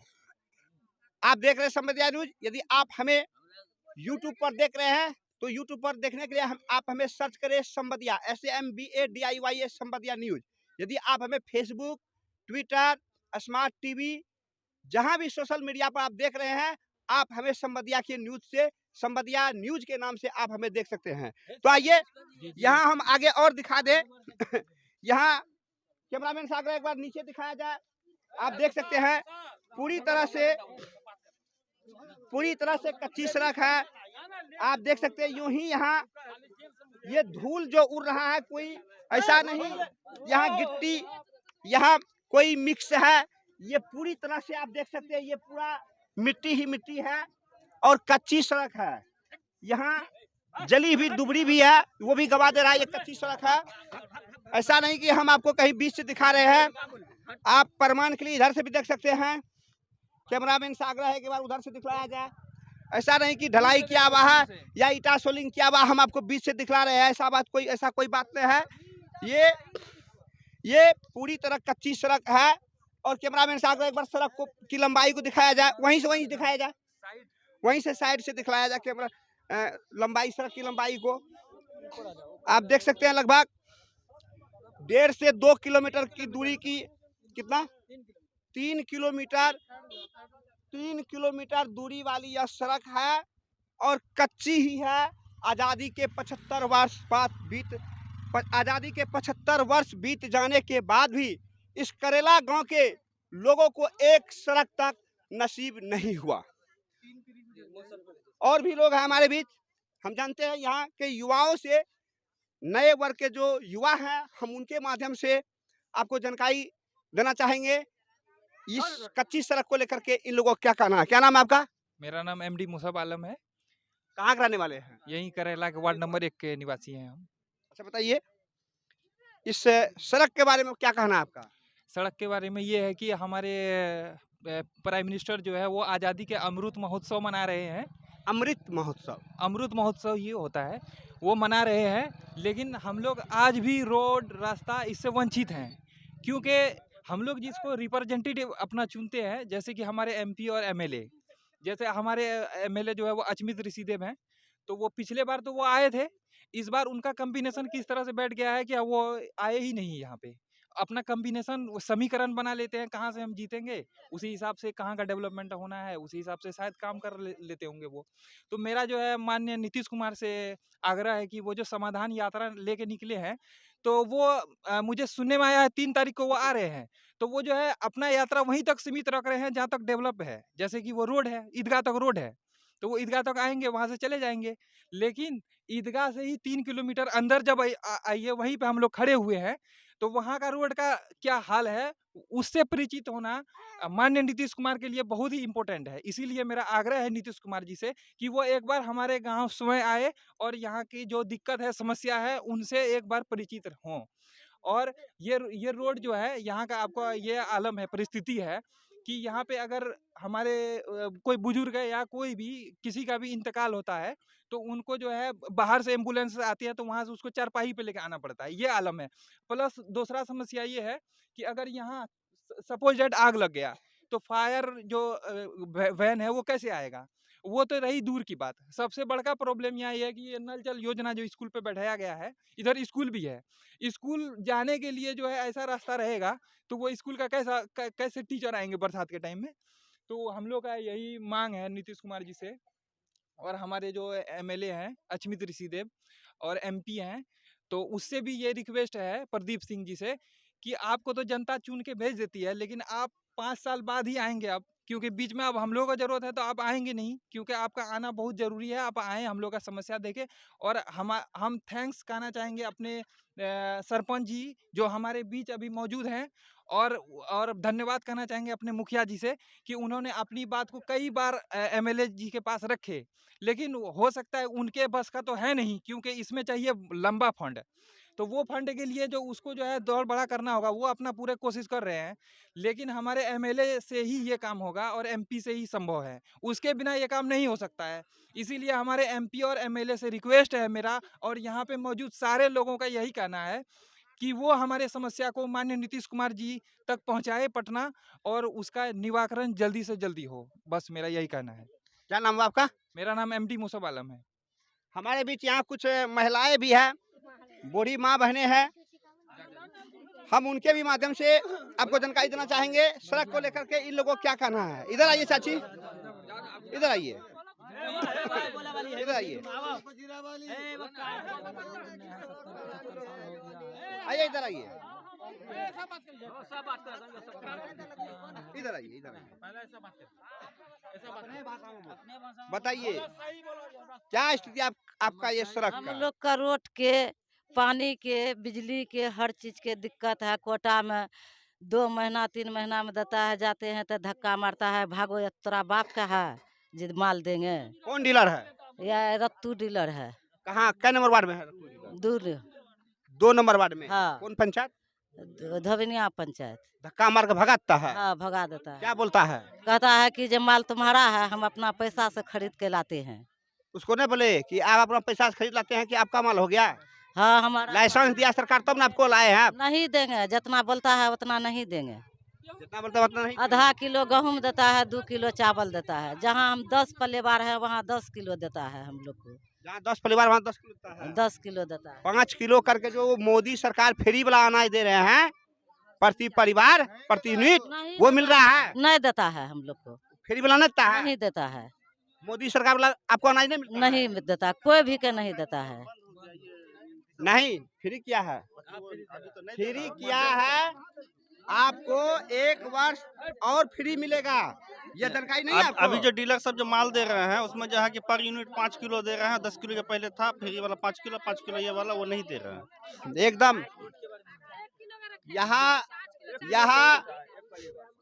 आप देख रहे हैं संबदिया न्यूज। यदि आप हमें YouTube पर देख रहे हैं तो YouTube पर देखने के लिए आप हमें सर्च करें संबदिया, SAMBADIYA संबदिया न्यूज। यदि आप हमें फेसबुक, ट्विटर, स्मार्ट टीवी, जहां भी सोशल मीडिया पर आप देख रहे हैं, आप हमें संबदिया के न्यूज से, संबदिया न्यूज के नाम से आप हमें देख सकते हैं। तो आइए यहाँ हम आगे और दिखा दें। यहाँ कैमरामैन साहब एक बार नीचे दिखाया जाए। आप देख सकते हैं पूरी तरह से कच्ची सड़क है। आप देख सकते हैं यूं ही यहाँ ये धूल जो उड़ रहा है, कोई ऐसा नहीं यहाँ गिट्टी, यहाँ कोई मिक्स है। ये पूरी तरह से आप देख सकते हैं ये पूरा मिट्टी ही मिट्टी है और कच्ची सड़क है। यहाँ जली भी दुबड़ी भी है, वो भी गवा दे रहा है। ये कच्ची सड़क है, ऐसा नहीं कि हम आपको कहीं बीच से दिखा रहे हैं। आप प्रमाण के लिए इधर से भी देख सकते हैं। कैमरामैन से आग्रह है कि बार उधर से दिखलाया जाए। ऐसा नहीं कि ढलाई किया हुआ है या ईटा सोलिंग किया हुआ हम आपको बीच से दिखला रहे हैं, ऐसा कोई बात नहीं है। ये पूरी तरह कच्ची सड़क है। और कैमरामैन से आग्रह एक बार सड़क को की लंबाई को दिखाया जाए, वहीं दिखाया जाए, वहीं से साइड से दिखलाया जाए कैमरा लंबाई, सड़क की लंबाई को। आप देख सकते हैं लगभग 1.5 से 2 किलोमीटर की दूरी की, कितना 3 किलोमीटर दूरी वाली यह सड़क है और कच्ची ही है। आज़ादी के 75 वर्ष बीत जाने के बाद भी इस करेला गांव के लोगों को एक सड़क तक नसीब नहीं हुआ। और भी लोग हैं हमारे बीच, हम जानते हैं यहाँ के युवाओं से, नए वर्ग के जो युवा हैं, हम उनके माध्यम से आपको जानकारी देना चाहेंगे इस कच्ची सड़क को लेकर के इन लोगों को क्या कहना है। क्या नाम है आपका? मेरा नाम MD मुसब आलम है। कहाँ के रहने वाले हैं? यहीं करेला के वार्ड नंबर 1 के निवासी हैं हम। अच्छा बताइए, इस सड़क के बारे में क्या कहना है आपका? सड़क के बारे में ये है कि हमारे प्राइम मिनिस्टर जो है वो आज़ादी के अमृत महोत्सव मना रहे हैं। अमृत महोत्सव ये होता है, वो मना रहे हैं, लेकिन हम लोग आज भी रोड रास्ता इससे वंचित हैं। क्योंकि हम लोग जिसको रिप्रेजेंटेटिव अपना चुनते हैं, जैसे कि हमारे MP और MLA, जैसे हमारे MLA जो है वो अचमित ऋषिदेव हैं, तो वो पिछले बार तो वो आए थे, इस बार उनका कॉम्बिनेशन किस तरह से बैठ गया है कि वो आए ही नहीं यहाँ पे। अपना कॉम्बिनेशन समीकरण बना लेते हैं कहाँ से हम जीतेंगे, उसी हिसाब से कहाँ का डेवलपमेंट होना है, उसी हिसाब से शायद काम कर लेते होंगे वो। तो मेरा जो है माननीय नीतीश कुमार से आग्रह है कि वो जो समाधान यात्रा लेके निकले हैं, तो वो मुझे सुनने में आया है 3 तारीख को वो आ रहे हैं। तो वो जो है अपना यात्रा वहीं तक सीमित रख रहे हैं जहाँ तक डेवलप है। जैसे कि वो रोड है, ईदगाह तक रोड है, तो वो ईदगाह तक आएँगे, वहाँ से चले जाएँगे। लेकिन ईदगाह से ही 3 किलोमीटर अंदर जब आइए वहीं पे हम लोग खड़े हुए हैं, तो वहाँ का रोड का क्या हाल है, उससे परिचित होना माननीय नीतीश कुमार के लिए बहुत ही इम्पोर्टेंट है। इसीलिए मेरा आग्रह है नीतीश कुमार जी से कि वो एक बार हमारे गाँव स्वयं आए और यहाँ की जो दिक्कत है, समस्या है, उनसे एक बार परिचित हों। और ये रोड जो है यहाँ का आपको ये आलम है, परिस्थिति है कि यहाँ पे अगर हमारे कोई बुजुर्ग है या कोई भी किसी का भी इंतकाल होता है, तो उनको जो है बाहर से एम्बुलेंस आती है, तो वहाँ से उसको चारपाई पे लेके आना पड़ता है, ये आलम है। प्लस दूसरा समस्या ये है कि अगर यहाँ सपोज दैट आग लग गया, तो फायर जो वैन है वो कैसे आएगा? वो तो रही दूर की बात। सबसे बड़का प्रॉब्लम यहाँ ये है कि ये नल जल योजना जो स्कूल पे बैठाया गया है, इधर स्कूल भी है। स्कूल जाने के लिए जो है ऐसा रास्ता रहेगा, तो वो स्कूल का कैसे टीचर आएँगे बरसात के टाइम में? तो हम लोग का यही माँग है नीतीश कुमार जी से, और हमारे जो एमएलए हैं अचमित ऋषिदेव और एमपी हैं, तो उससे भी ये रिक्वेस्ट है प्रदीप सिंह जी से कि आपको तो जनता चुन के भेज देती है, लेकिन आप 5 साल बाद ही आएँगे अब, क्योंकि बीच में अब हम लोगों को ज़रूरत है तो आप आएँगे नहीं, क्योंकि आपका आना बहुत ज़रूरी है। आप आएँ, हम लोग का समस्या देखें, और हम थैंक्स कहना चाहेंगे अपने सरपंच जी जो हमारे बीच अभी मौजूद हैं, और धन्यवाद कहना चाहेंगे अपने मुखिया जी से कि उन्होंने अपनी बात को कई बार एमएलए जी के पास रखे। लेकिन हो सकता है उनके बस का तो है नहीं, क्योंकि इसमें चाहिए लंबा फंड। तो वो फंड के लिए जो उसको जो है दौड़ बड़ा करना होगा, वो अपना पूरे कोशिश कर रहे हैं। लेकिन हमारे एमएलए से ही ये काम होगा और एमपी से ही संभव है। उसके बिना ये काम नहीं हो सकता है। इसीलिए हमारे एमपी और एमएलए से रिक्वेस्ट है मेरा, और यहाँ पे मौजूद सारे लोगों का यही कहना है कि वो हमारे समस्या को माननीय नीतीश कुमार जी तक पहुँचाए पटना, और उसका निवारण जल्दी से जल्दी हो। बस मेरा यही कहना है। क्या नाम है आपका? मेरा नाम एमडी मुसब आलम है। हमारे बीच यहाँ कुछ महिलाएं भी हैं, बूढ़ी माँ बहनें हैं। हम उनके भी माध्यम से आपको जानकारी देना चाहेंगे सड़क को लेकर के इन लोगों को क्या कहना है। इधर आइए चाची, इधर आइए, इधर आइए, आइए इधर आइए, इधर आइए, इधर बताइए क्या स्थिति आपका ये सड़क हम का? लोग का रोड के, पानी के, बिजली के, हर चीज के दिक्कत है। कोटा में 2 महीना 3 महीना में देता है, जाते हैं तो धक्का मारता है, भागो ये तोरा बाप का है जिद माल देंगे। कौन डीलर है? या रत्तू डीलर है, कहाँ, कै नंबर वार्ड में है? दूर। 2 नंबर वार्ड में। हाँ। कौन पंचायत? धवनिया पंचायत। धक्का मार के भगाता है? हाँ, भगा देता है। क्या बोलता है? कहता है कि जब माल तुम्हारा है, हम अपना पैसा से खरीद के लाते हैं। उसको नहीं बोले कि आप अपना पैसा से खरीद लाते हैं कि आपका माल हो गया? हाँ, हमारा लाइसेंस दिया सरकार तब ना आपको लाए हैं आप? नहीं देंगे, जितना बोलता है उतना नहीं देंगे। जितना बोलते हैं उतना नहीं। आधा किलो गेहूँ देता है, 2 किलो चावल देता है। जहाँ हम 10 परिवार है वहाँ 10 किलो देता है हम लोग को। जहाँ 10 परिवार वहाँ 10 किलो देता है। 10 किलो देता है। 5 किलो करके जो मोदी सरकार फ्री वाला अनाज दे रहे हैं प्रति परिवार प्रति यूनिट, वो मिल रहा है? नहीं देता है हम लोग को, फ्री वाला नहीं देता है? नहीं देता है, मोदी सरकार वाला आपको अनाज नहीं मिलता? नहीं देता, कोई भी के नहीं देता है। नहीं, फ्री किया है, फ्री किया है। आपको 1 वर्ष और फ्री मिलेगा, ये जानकारी नहीं है आपको? अभी जो डीलर सब जो माल दे रहे हैं उसमें जो है कि पर यूनिट 5 किलो दे रहे हैं। 10 किलो के पहले था, फिर ये वाला 5 किलो ये वाला वो नहीं दे रहे हैं एकदम। यहाँ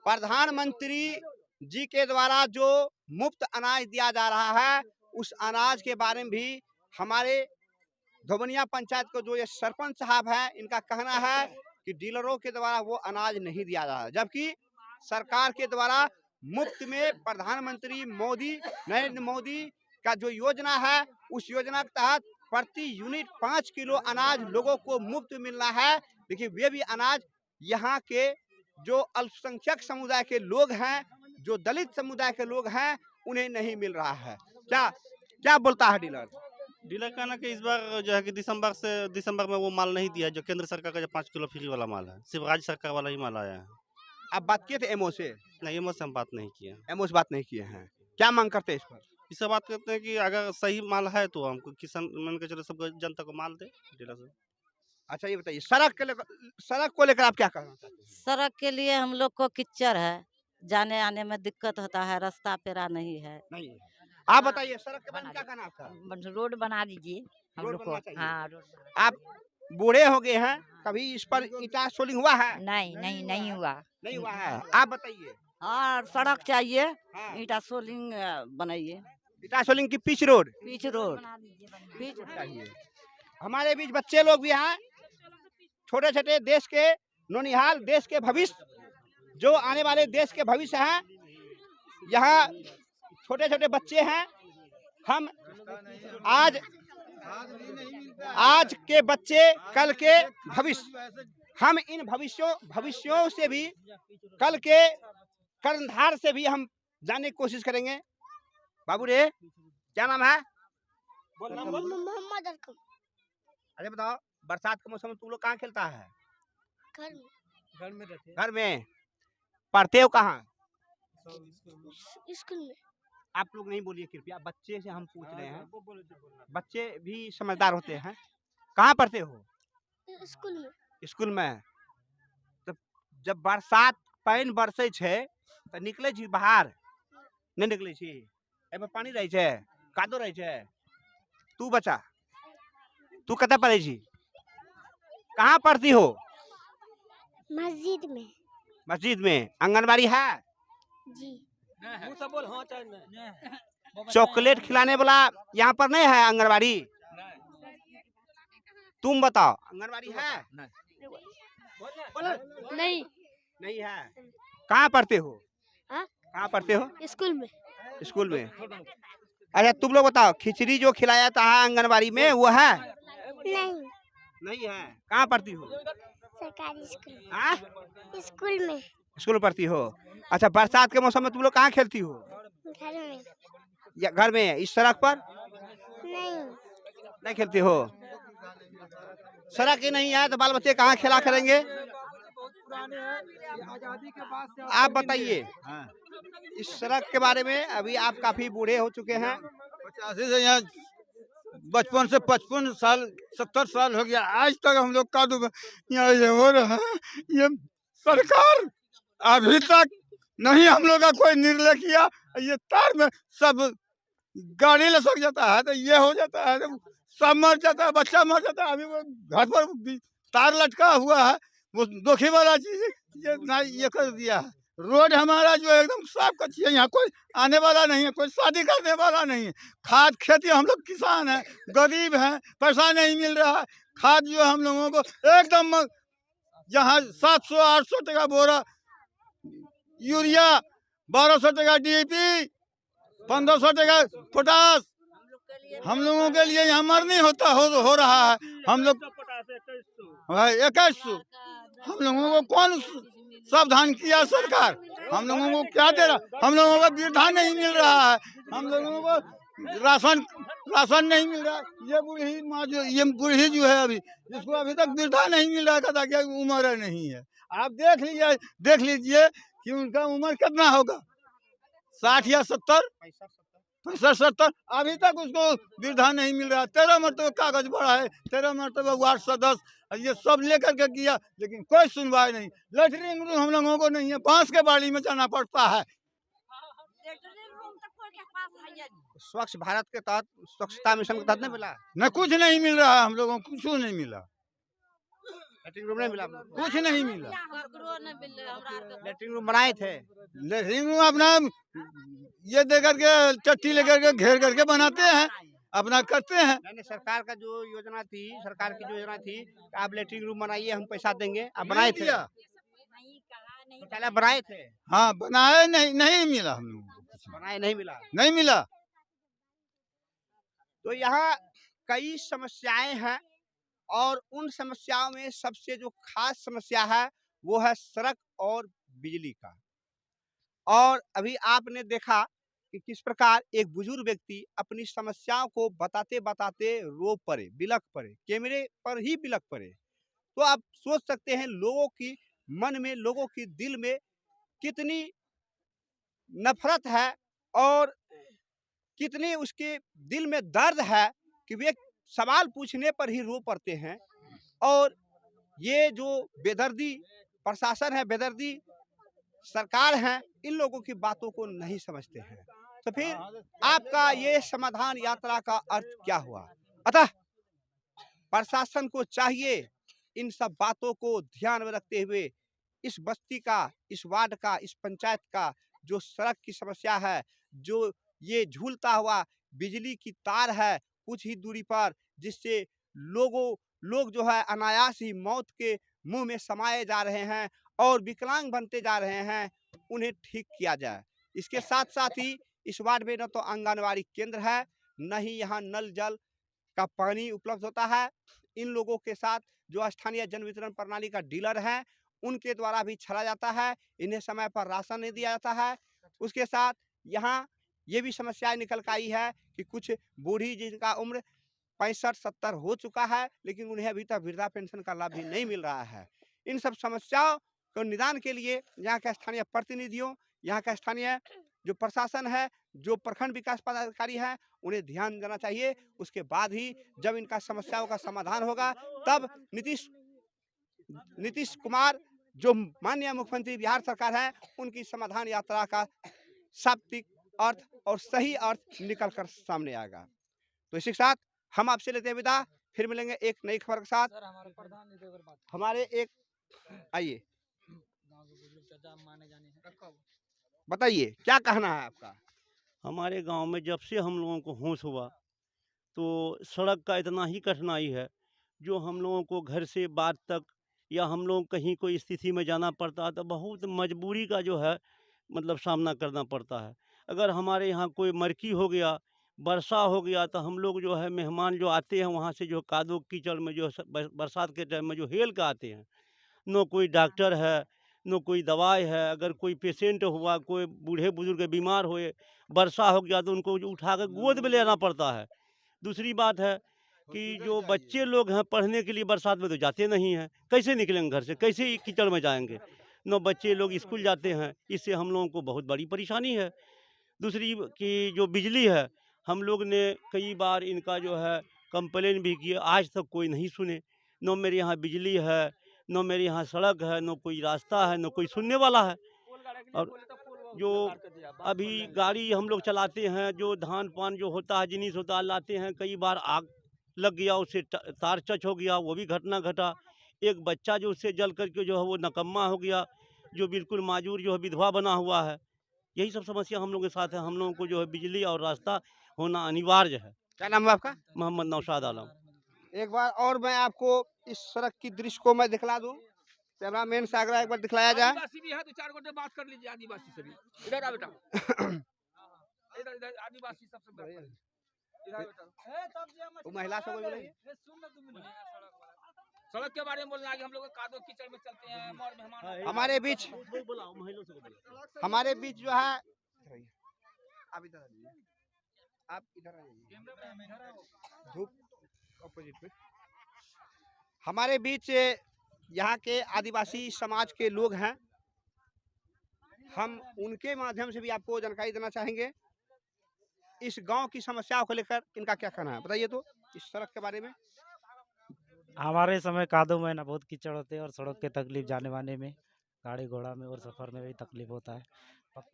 प्रधानमंत्री जी के द्वारा जो मुफ्त अनाज दिया जा रहा है, उस अनाज के बारे में भी हमारे धोबनिया पंचायत को जो ये सरपंच साहब है, इनका कहना है कि डीलरों के द्वारा वो अनाज नहीं दिया जा रहा है, जबकि सरकार के द्वारा मुफ्त में प्रधानमंत्री नरेंद्र मोदी का जो योजना है, उस योजना के तहत प्रति यूनिट 5 किलो अनाज लोगों को मुफ्त मिलना है। देखिए, वे भी अनाज यहाँ के जो अल्पसंख्यक समुदाय के लोग हैं, जो दलित समुदाय के लोग हैं, उन्हें नहीं मिल रहा है। क्या बोलता है डीलर? डीलर का ना कि इस बार जो है कि दिसंबर में वो माल नहीं दिया है, जो केंद्र सरकार का जो 5 किलो फ्री वाला माल है, सिर्फ राज्य सरकार वाला ही माल आया है। आप बात किए थे एमओ से? नहीं, एमओ से हम बात नहीं किए। एमओ से बात नहीं किए हैं, क्या मांग करते हैं इस पर? इससे बात करते हैं कि अगर सही माल है तो हमको किसान मान के चलो सब जनता को माल दे डीलर से। अच्छा ये बताइए, सड़क को लेकर आप क्या कहना चाहते हैं? सड़क के लिए हम लोग को कीचड़ है, जाने आने में दिक्कत होता है, रास्ता पेरा नहीं है। नहीं है। आप बताइए सड़क के बारे में क्या कहना आपका? रोड बना दीजिए हम रोड लोग को। बनना चाहिए। हाँ रोड आप बूढ़े हो गए हैं, कभी इस पर ईटा सोलिंग हुआ है? नहीं हुआ। नहीं हुआ है। आप बताइए। हाँ सड़क चाहिए, हाँ, ईटा सोलिंग बनाइए, ईटा सोलिंग की पिच रोड पिच रोड चाहिए। हमारे बीच बच्चे लोग भी हैं, छोटे छोटे, देश के नौनिहाल, देश के भविष्य, जो आने वाले देश के भविष्य हैं। यहाँ छोटे छोटे बच्चे हैं। हम आज के बच्चे कल के भविष्य, हम इन भविष्यों से भी, कल के कर्णधार से भी हम जानने की कोशिश करेंगे। बाबू रे, क्या नाम है? मोहम्मद अरकम। अरे बताओ, बरसात के मौसम में तुम लोग कहाँ खेलता है? घर में। पढ़ते हो कहाँ? स्कूल में। आप लोग नहीं बोलिए कृपया, बच्चे से हम पूछ रहे हैं, बच्चे भी समझदार होते हैं। कहाँ पढ़ते हो? स्कूल में। स्कूल में। तो जब बरसात पानी बरसे छे तो निकले छी बाहर? नहीं निकले छी? एमे पानी रहे छे, कादो रहे छे। तू बच्चा, तू कतऽ पढ़े छी? कहाँ पढ़ती हो? मस्जिद में। मस्जिद में। आंगनबाड़ी है? जी। चॉकलेट खिलाने वाला यहाँ पर नहीं है आंगनबाड़ी? तुम बताओ, आंगनबाड़ी है? नहीं। नहीं है। कहाँ पढ़ते हो? हाँ? कहाँ पढ़ते हो? स्कूल में। स्कूल में। अच्छा तुम लोग बताओ, खिचड़ी जो खिलाया था आंगनबाड़ी में वो है? नहीं। नहीं है। कहाँ पढ़ती हो? सरकारी स्कूल। हाँ? स्कूल में। स्कूल में पढ़ती हो। अच्छा बरसात के मौसम में तुम लोग कहाँ खेलती हो? घर में। या घर में? इस सड़क पर नहीं खेलती हो? सड़क ही नहीं है तो बाल बच्चे कहाँ खेला करेंगे? आप बताइए इस सड़क के बारे में। अभी आप काफी बूढ़े हो चुके हैं। 85 से यहाँ बचपन से 55 साल 70 साल हो गया, आज तक हम लोग का यहाँ ये हो रहा है। ये सरकार अभी तक नहीं हम लोग का कोई निर्णय किया। ये तार में सब गाड़ी लसक जाता है तो ये हो जाता है, तो सब मर जाता है, बच्चा मर जाता है। अभी वो घर पर भी तार लटका हुआ है, वो दुखी वाला चीज ये ना ये कर दिया है। रोड हमारा जो एकदम साफ कच्ची है, यहाँ कोई आने वाला नहीं है, कोई शादी करने वाला नहीं है। खाद खेती, हम लोग किसान हैं, गरीब हैं, पैसा नहीं मिल रहा है। खाद जो हम लोगों को एकदम जहाँ 700-800 टका बोरा यूरिया, 1200 टका DAP, 1500 टका पोटास, हम लोगों के लिए यहाँ मरनी हो रहा है। हम लोग 2100, हम लोगों को कौन सावधान किया सरकार? हम लोगों को क्या दे रहा? हम लोगों को वृद्धा नहीं मिल रहा है, हम लोगों को राशन नहीं मिल रहा। ये बूढ़ी माँ जो, ये बूढ़ी जो है अभी, जिसको अभी तक वृद्धा नहीं मिल रहा, कहता क्या उम्र नहीं है। आप देख लीजिए कि उनका उम्र कितना होगा, 60 या 70, 65-70। अभी तक उसको वृद्धा नहीं मिल रहा। 13 मरतबा कागज बढ़ा है, 13 मरतबा वार्ड सदस्य, ये सब लेकर के किया, लेकिन कोई सुनवाई नहीं। लेटरिंग रूम हम लोगों को नहीं है, बांस के बाड़ी में जाना पड़ता है। स्वच्छ भारत के तहत, स्वच्छता मिशन के तहत नहीं मिला? न कुछ नहीं मिल रहा है, हम लोगों को कुछ नहीं मिला, लेटरिंग रूम नहीं मिला? कुछ नहीं मिला। लेटरिंग रूम बनाए थे? लेटरिंग रूम अपना ये दे करके चट्टी लेकर के घेर करके बनाते हैं, अपना करते हैं। नहीं, सरकार का जो योजना थी, सरकार की जो योजना थी, आप लेटरिंग रूम बनाइए, हम पैसा देंगे, आप बनाए थे? शौचालय बनाए थे? हाँ बनाए, नहीं मिला हम लोगों को। बनाए नहीं मिला? नहीं मिला। तो यहाँ कई समस्याएं हैं और उन समस्याओं में सबसे जो खास समस्या है वो है सड़क और बिजली का। और अभी आपने देखा कि किस प्रकार एक बुजुर्ग व्यक्ति अपनी समस्याओं को बताते बताते रो पड़े, बिलख पड़े, कैमरे पर ही बिलख पड़े। तो आप सोच सकते हैं लोगों की मन में, लोगों की दिल में कितनी नफरत है और कितनी उसके दिल में दर्द है कि वे सवाल पूछने पर ही रो पड़ते हैं। और ये जो बेदर्दी प्रशासन है, बेदर्दी सरकार है, इन लोगों की बातों को नहीं समझते हैं। तो फिर आपका ये समाधान यात्रा का अर्थ क्या हुआ? अतः प्रशासन को चाहिए इन सब बातों को ध्यान में रखते हुए इस बस्ती का, इस वार्ड का, इस पंचायत का जो सड़क की समस्या है, जो ये झूलता हुआ बिजली की तार है कुछ ही दूरी पर, जिससे लोग जो है अनायास ही मौत के मुंह में समाये जा रहे हैं और विकलांग बनते जा रहे हैं, उन्हें ठीक किया जाए। इसके साथ साथ ही इस वार्ड में न तो आंगनबाड़ी केंद्र है, न ही यहाँ नल जल का पानी उपलब्ध होता है। इन लोगों के साथ जो स्थानीय जन वितरण प्रणाली का डीलर है, उनके द्वारा भी छला जाता है, इन्हें समय पर राशन नहीं दिया जाता है। उसके साथ यहाँ ये भी समस्या निकल कर आई है कि कुछ बूढ़ी जिनका उम्र 65-70 हो चुका है, लेकिन उन्हें अभी तक वृद्धा पेंशन का लाभ भी नहीं मिल रहा है। इन सब समस्याओं को निदान के लिए यहाँ के स्थानीय प्रतिनिधियों, यहाँ का स्थानीय जो प्रशासन है, जो प्रखंड विकास पदाधिकारी है, उन्हें ध्यान देना चाहिए। उसके बाद ही जब इनका समस्याओं का समाधान होगा, तब नीतीश कुमार जो माननीय मुख्यमंत्री बिहार सरकार है, उनकी समाधान यात्रा का शाब्दिक अर्थ और सही अर्थ निकल कर सामने आएगा। तो इसी के साथ हम आपसे लेते हैं विदा, फिर मिलेंगे एक नई खबर के साथ। हमारे एक आइए बताइए क्या कहना है आपका? हमारे गांव में जब से हम लोगों को होश हुआ तो सड़क का इतना ही कठिनाई है, जो हम लोगों को घर से बात तक या हम लोग कहीं कोई स्थिति में जाना पड़ता है तो बहुत मजबूरी का जो है मतलब सामना करना पड़ता है। अगर हमारे यहाँ कोई मरकी हो गया, वर्षा हो गया, तो हम लोग जो है मेहमान जो आते हैं वहाँ से जो कादो कीचड़ में जो बरसात के टाइम में जो हेल के आते हैं, न कोई डॉक्टर है, न कोई दवाई है। अगर कोई पेशेंट हुआ, कोई बूढ़े बुजुर्ग बीमार हुए, वर्षा हो गया तो उनको उठा कर गोद में लेना पड़ता है। दूसरी बात है कि जो बच्चे लोग हैं पढ़ने के लिए बरसात में तो जाते नहीं हैं, कैसे निकलेंगे घर से, कैसे कीचड़ में जाएंगे? न बच्चे लोग स्कूल जाते हैं, इससे हम लोगों को बहुत बड़ी परेशानी है। दूसरी कि जो बिजली है, हम लोग ने कई बार इनका जो है कंप्लेन भी किया, आज तक कोई नहीं सुने। न मेरे यहाँ बिजली है, न मेरे यहाँ सड़क है, न कोई रास्ता है, न कोई सुनने वाला है। और जो अभी गाड़ी हम लोग चलाते हैं, जो धान पान जो होता है, जिनिस होता है, लाते हैं, कई बार आग लग गया, उससे तार टच हो गया, वो भी घटना घटा। एक बच्चा जो उससे जल करके जो है वो नकम्मा हो गया, जो बिल्कुल माजूर जो है विधवा बना हुआ है। यही सब समस्या हम लोगों के साथ है। हम लोगों को जो है बिजली और रास्ता होना अनिवार्य है। क्या नाम है आपका? मोहम्मद नौशाद आलम। एक बार और मैं आपको इस सड़क की दृश्य को मैं दिखला दूं। कैमरामैन से आग्रह एक बार दिखलाया जाए। आदिवासी भी है तो 4 घंटे बात कर लीजिए आदिवासी से भी। इधर आ बेटा। इधर इधर आदिवासी सबसे बात कर। इधर बेटा। वो महिला से कोई बोले? सड़क के बारे में बोलना है कि हम लोग कादो कीचड़ में चलते हैं और मेहमान हमारे बीच जो है, आप इधर आइए, आप इधर आइए, धूप अपोजिट में। हमारे बीच यहाँ के आदिवासी समाज के लोग हैं, हम उनके माध्यम से भी आपको जानकारी देना चाहेंगे। इस गांव की समस्याओं को लेकर इनका क्या कहना है, बताइए तो इस सड़क के बारे में। हमारे समय कादो में ना बहुत कीचड़ होते हैं और सड़क के तकलीफ जाने वाने में, गाड़ी घोड़ा में और सफर में भी तकलीफ होता है।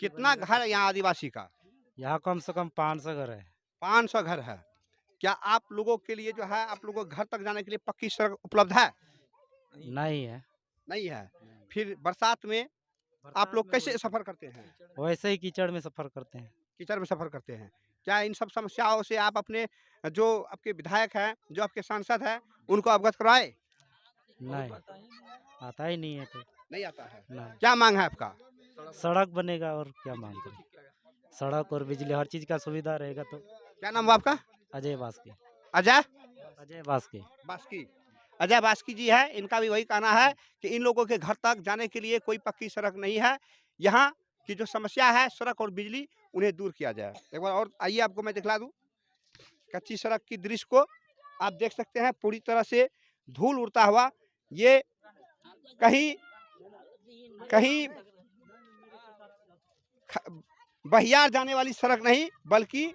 कितना घर है यहाँ आदिवासी का? यहाँ कम से कम 500 घर है। 500 घर है। क्या आप लोगों के लिए जो है, आप लोगों को घर तक जाने के लिए पक्की सड़क उपलब्ध है? नहीं है। नहीं है। फिर बरसात में आप लोग कैसे सफर करते हैं? वैसे ही कीचड़ में सफर करते हैं। कीचड़ में सफर करते हैं। क्या इन सब समस्याओं से आप अपने जो आपके विधायक हैं, जो आपके सांसद हैं, उनको अवगत कराए? नहीं, आता ही नहीं है तो। नहीं आता है। नहीं। क्या मांग है आपका? सड़क बनेगा और क्या मांग करें? सड़क और बिजली हर चीज का सुविधा रहेगा तो। क्या नाम है आपका? अजय बास्की। अजय बास्की। बास्की। अजय बास्की जी है। इनका भी वही कहना है कि इन लोगों के घर तक जाने के लिए कोई पक्की सड़क नहीं है। यहाँ की जो समस्या है सड़क और बिजली, उन्हें दूर किया जाए। एक बार और आइए आपको मैं दिखला दूं कच्ची सड़क की दृश्य को। आप देख सकते हैं पूरी तरह से धूल उड़ता हुआ, ये कहीं कहीं बहियार जाने वाली सड़क नहीं बल्कि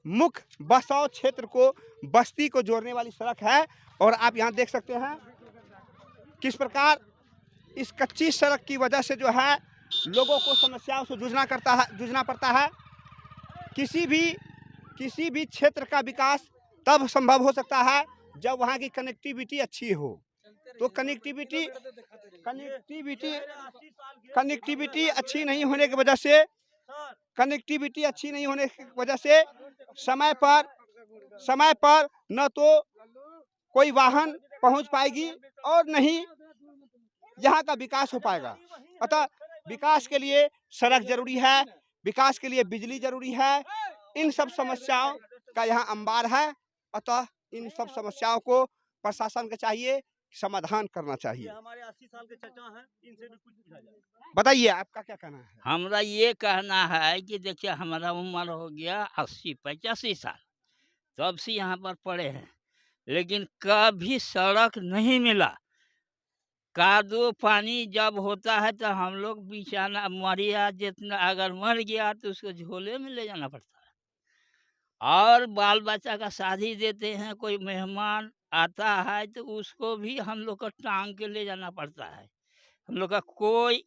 मुख्य बसाव क्षेत्र को, बस्ती को जोड़ने वाली सड़क है। और आप यहाँ देख सकते हैं किस प्रकार इस कच्ची सड़क की वजह से जो है लोगों को समस्याओं से जूझना पड़ता है। किसी भी क्षेत्र का विकास तब संभव हो सकता है जब वहाँ की कनेक्टिविटी अच्छी हो। तो कनेक्टिविटी अच्छी नहीं होने की वजह से समय पर न तो कोई वाहन पहुंच पाएगी और नहीं यहाँ का विकास हो पाएगा। अतः विकास के लिए सड़क जरूरी है, विकास के लिए बिजली जरूरी है। इन सब समस्याओं का यहाँ अंबार है। अतः इन सब समस्याओं को प्रशासन को चाहिए समाधान करना चाहिए। हमारे 80 साल के चाचा हैं, इनसे भी कुछ पूछा जाए। बताइए आपका क्या कहना है? हमरा ये कहना है कि देखिए हमारा उम्र हो गया 80-85 साल, तब से यहाँ पर पड़े हैं, लेकिन कभी सड़क नहीं मिला। कादो पानी जब होता है तो हम लोग बिछाना मरिया जितना अगर मर गया तो उसको झोले में ले जाना पड़ता है। और बाल बच्चा का शादी देते हैं, कोई मेहमान आता है तो उसको भी हम लोग को टांग के ले जाना पड़ता है। हम लोग का कोई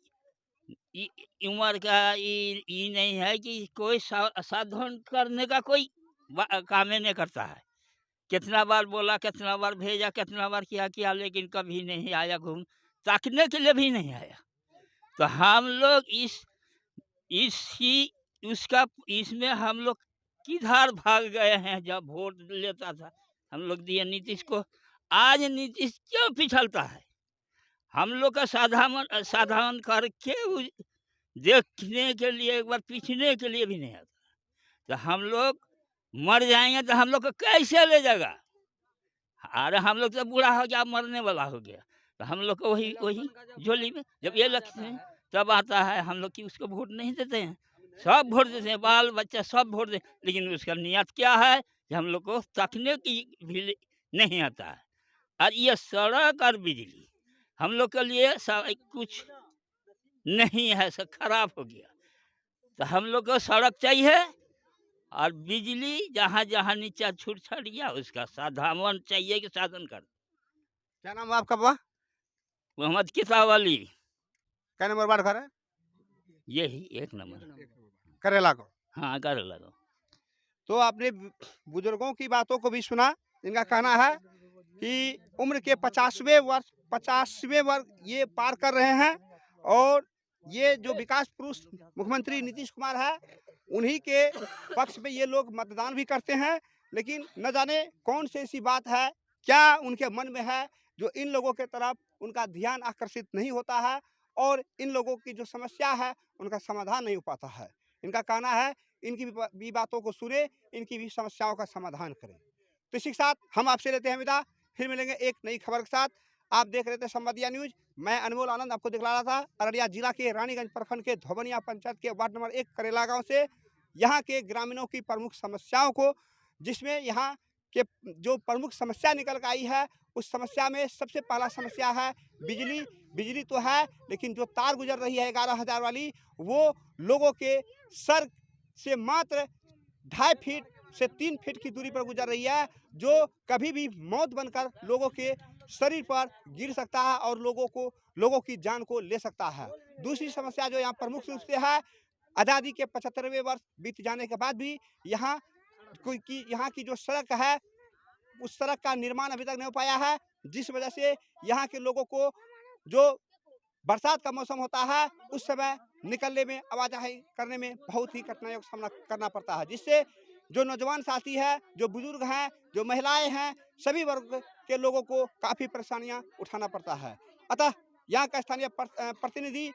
उम्र का ये नहीं है कि कोई साधन करने का कोई काम नहीं करता है। कितना बार बोला, कितना बार भेजा, कितना बार किया, लेकिन कभी नहीं आया, घूम ताकने के लिए भी नहीं आया। तो हम लोग इसमें हम लोग किधर भाग गए हैं। जब वोट लेता था हम लोग दिए नीतीश को, आज नीतीश क्यों पिछलता है? हम लोग का साधारण करके देखने के लिए एक बार पीछने के लिए भी नहीं आता। तो हम लोग मर जाएंगे तो हम लोग को कैसे ले जाएगा? अरे हम लोग तो बूढ़ा हो गया, मरने वाला हो गया, तो हम लोग को वही झोली में जब ये लगते हैं तब आता है। हम लोग की उसको वोट नहीं देते हैं, सब वोट देते हैं, बाल बच्चा सब वोट दे, लेकिन उसका नियत क्या है कि हम लोग को तकने की भी नहीं आता है। और ये सड़क और बिजली हम लोग के लिए कुछ नहीं है, सब खराब हो गया। तो हम लोग को सड़क चाहिए और बिजली जहाँ जहाँ नीचे छूट छाट गया उसका साधन चाहिए कि साधन कर। क्या नाम है आपका बाबा? मोहम्मद किताब अली। क्या नंबर वार्ड घर है? यही 1 नंबर करेला को। हाँ करेला को। तो आपने बुजुर्गों की बातों को भी सुना। इनका कहना है कि उम्र के 50वें वर्ष ये पार कर रहे हैं और ये जो विकास पुरुष मुख्यमंत्री नीतीश कुमार है उन्हीं के पक्ष में ये लोग मतदान भी करते हैं। लेकिन न जाने कौन सी ऐसी बात है, क्या उनके मन में है जो इन लोगों के तरफ उनका ध्यान आकर्षित नहीं होता है और इन लोगों की जो समस्या है उनका समाधान नहीं हो पाता है। इनका कहना है इनकी भी बातों को सुने, इनकी भी समस्याओं का समाधान करें। तो इसी के साथ हम आपसे लेते हैं विदा, फिर मिलेंगे एक नई खबर के साथ। आप देख रहे थे संवादिया न्यूज। मैं अनमोल आनंद आपको दिखला रहा था अररिया जिला के रानीगंज प्रखंड के धोबनिया पंचायत के वार्ड नंबर 1 करेला गांव से यहाँ के ग्रामीणों की प्रमुख समस्याओं को, जिसमें यहाँ के जो प्रमुख समस्या निकल कर आई है उस समस्या में सबसे पहला समस्या है बिजली। बिजली तो है लेकिन जो तार गुजर रही है 11,000 वाली, वो लोगों के सर से मात्र 2.5 फीट से 3 फीट की दूरी पर गुजर रही है, जो कभी भी मौत बनकर लोगों के शरीर पर गिर सकता है और लोगों की जान को ले सकता है। दूसरी समस्या जो यहाँ प्रमुख रूप से है, आज़ादी के 75वें वर्ष बीत जाने के बाद भी यहाँ की जो सड़क है उस सड़क का निर्माण अभी तक नहीं हो पाया है, जिस वजह से यहाँ के लोगों को जो बरसात का मौसम होता है उस समय निकलने में, आवाजाही करने में बहुत ही कठिनाइयों का सामना करना पड़ता है, जिससे जो नौजवान साथी है, जो बुजुर्ग हैं, जो महिलाएं हैं, सभी वर्ग के लोगों को काफ़ी परेशानियां उठाना पड़ता है। अतः यहाँ का स्थानीय प्रतिनिधि,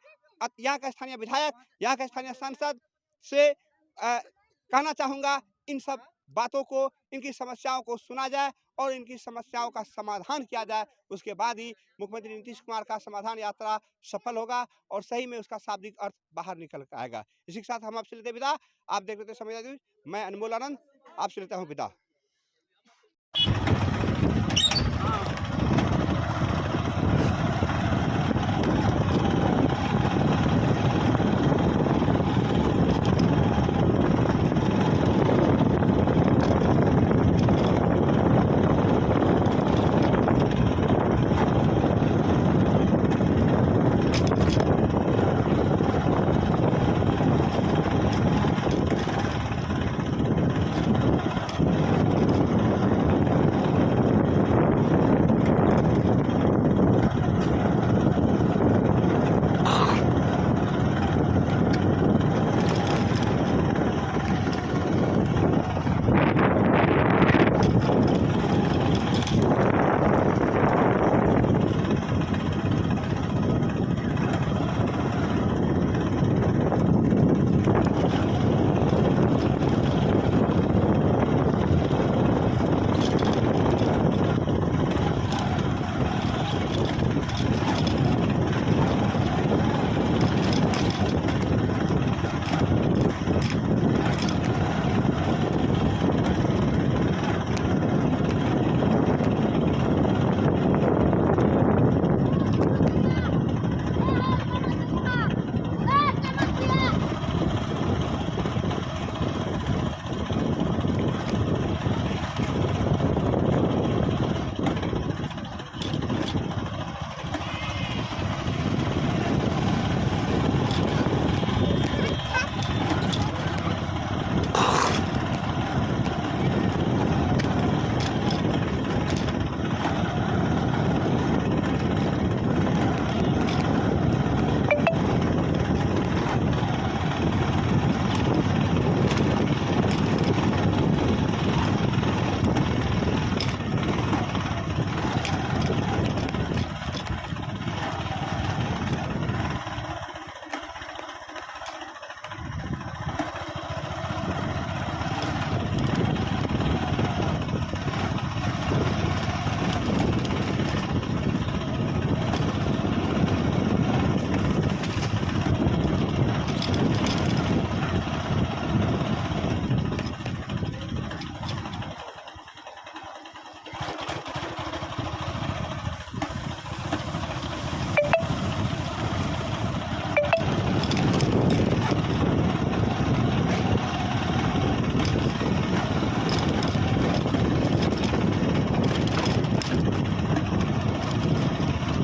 यहाँ का स्थानीय विधायक, यहाँ का स्थानीय सांसद से कहना चाहूँगा इन सब बातों को, इनकी समस्याओं को सुना जाए और इनकी समस्याओं का समाधान किया जाए। उसके बाद ही मुख्यमंत्री नीतीश कुमार का समाधान यात्रा सफल होगा और सही में उसका शाब्दिक अर्थ बाहर निकल कर आएगा। इसी के साथ हम आपसे लेते हैं विदा। आप देख रहे थे संवेदना न्यूज। मैं अनमोल आनंद आपसे लेता हूँ विदा।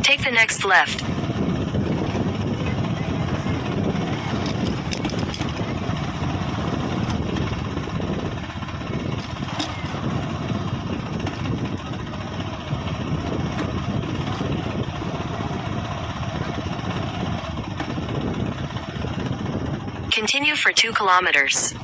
Take the next left. Continue for 2 kilometers.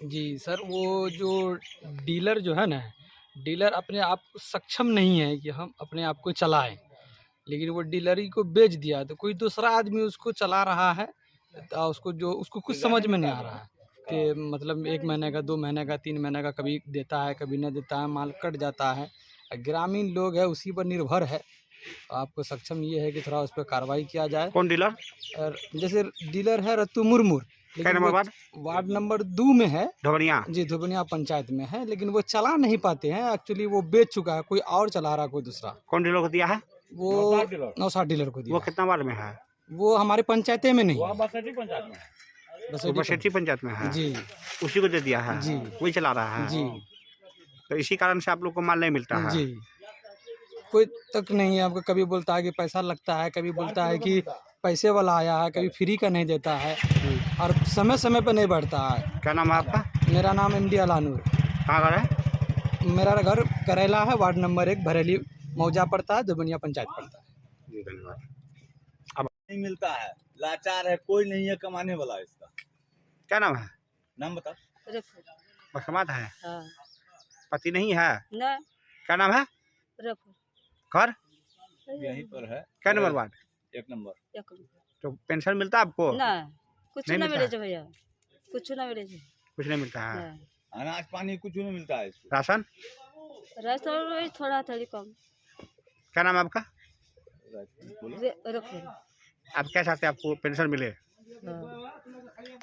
जी सर, वो जो डीलर जो है ना, डीलर अपने आप को सक्षम नहीं है कि हम अपने आप को चलाएं, लेकिन वो डीलरी को बेच दिया तो कोई दूसरा आदमी उसको चला रहा है। तो उसको कुछ समझ में नहीं आ रहा है कि मतलब 1 महीने का, 2 महीने का, 3 महीने का कभी देता है, कभी नहीं देता है, माल कट जाता है। ग्रामीण लोग है उसी पर निर्भर है। आपको सक्षम ये है कि थोड़ा उस पर कार्रवाई किया जाए। कौन डीलर? जैसे डीलर है रत्तू मुर्मू, क्या नंबर वार्ड? वार्ड नंबर 2 में है, धोबनिया। जी धोबनिया पंचायत में है, लेकिन वो चला नहीं पाते हैं। एक्चुअली वो बेच चुका है, कोई और चला रहा है, कोई दूसरा। कौन डीलर को दिया है? वो 960 डीलर को दिया। वो कितना वार्ड में है? वो हमारे पंचायते में नहीं, बसेटी पंचायत में। बसेटी पंचायत में है जी। उसी को दे दिया है जी, वही चला रहा है जी। तो इसी कारण से आप लोग को माल नहीं मिलता है जी। कोई तक नहीं है। आपको कभी बोलता है कि पैसा लगता है, कभी बोलता है कि पैसे वाला आया है, कभी फ्री का नहीं देता है, और समय समय पर नहीं बढ़ता है। क्या नाम है आपका? मेरा नाम MD अलानूर। कहाँ घर है? मेरा घर करेला है, वार्ड नंबर 1 भरेली मौजा पड़ता है, धोबनिया पंचायत पड़ता है। जी धन्यवाद। नहीं मिलता है, लाचार है, कोई नहीं है कमाने वाला। इसका क्या नाम है? नाम बता। बसमात है। हाँ। पति नहीं है? ना। क्या नाम है? रफू। घर यहीं पर है। क्या नंबर वार्ड? 1 नंबर। तो पेंशन मिलता है आपको? ना कुछ नहीं ना मिलता मिले है? छे भैया, कुछ ना मिले छे। कुछ नहीं मिलता है। अनाज पानी कुछ नहीं मिलता है इसको। राशन? रास्ता वही थोड़ा थोड़ी कम। क्या नाम है आपका? बोलो। रखे। आप क्या चाहते हैं आपको पेंशन मिले? हाँ।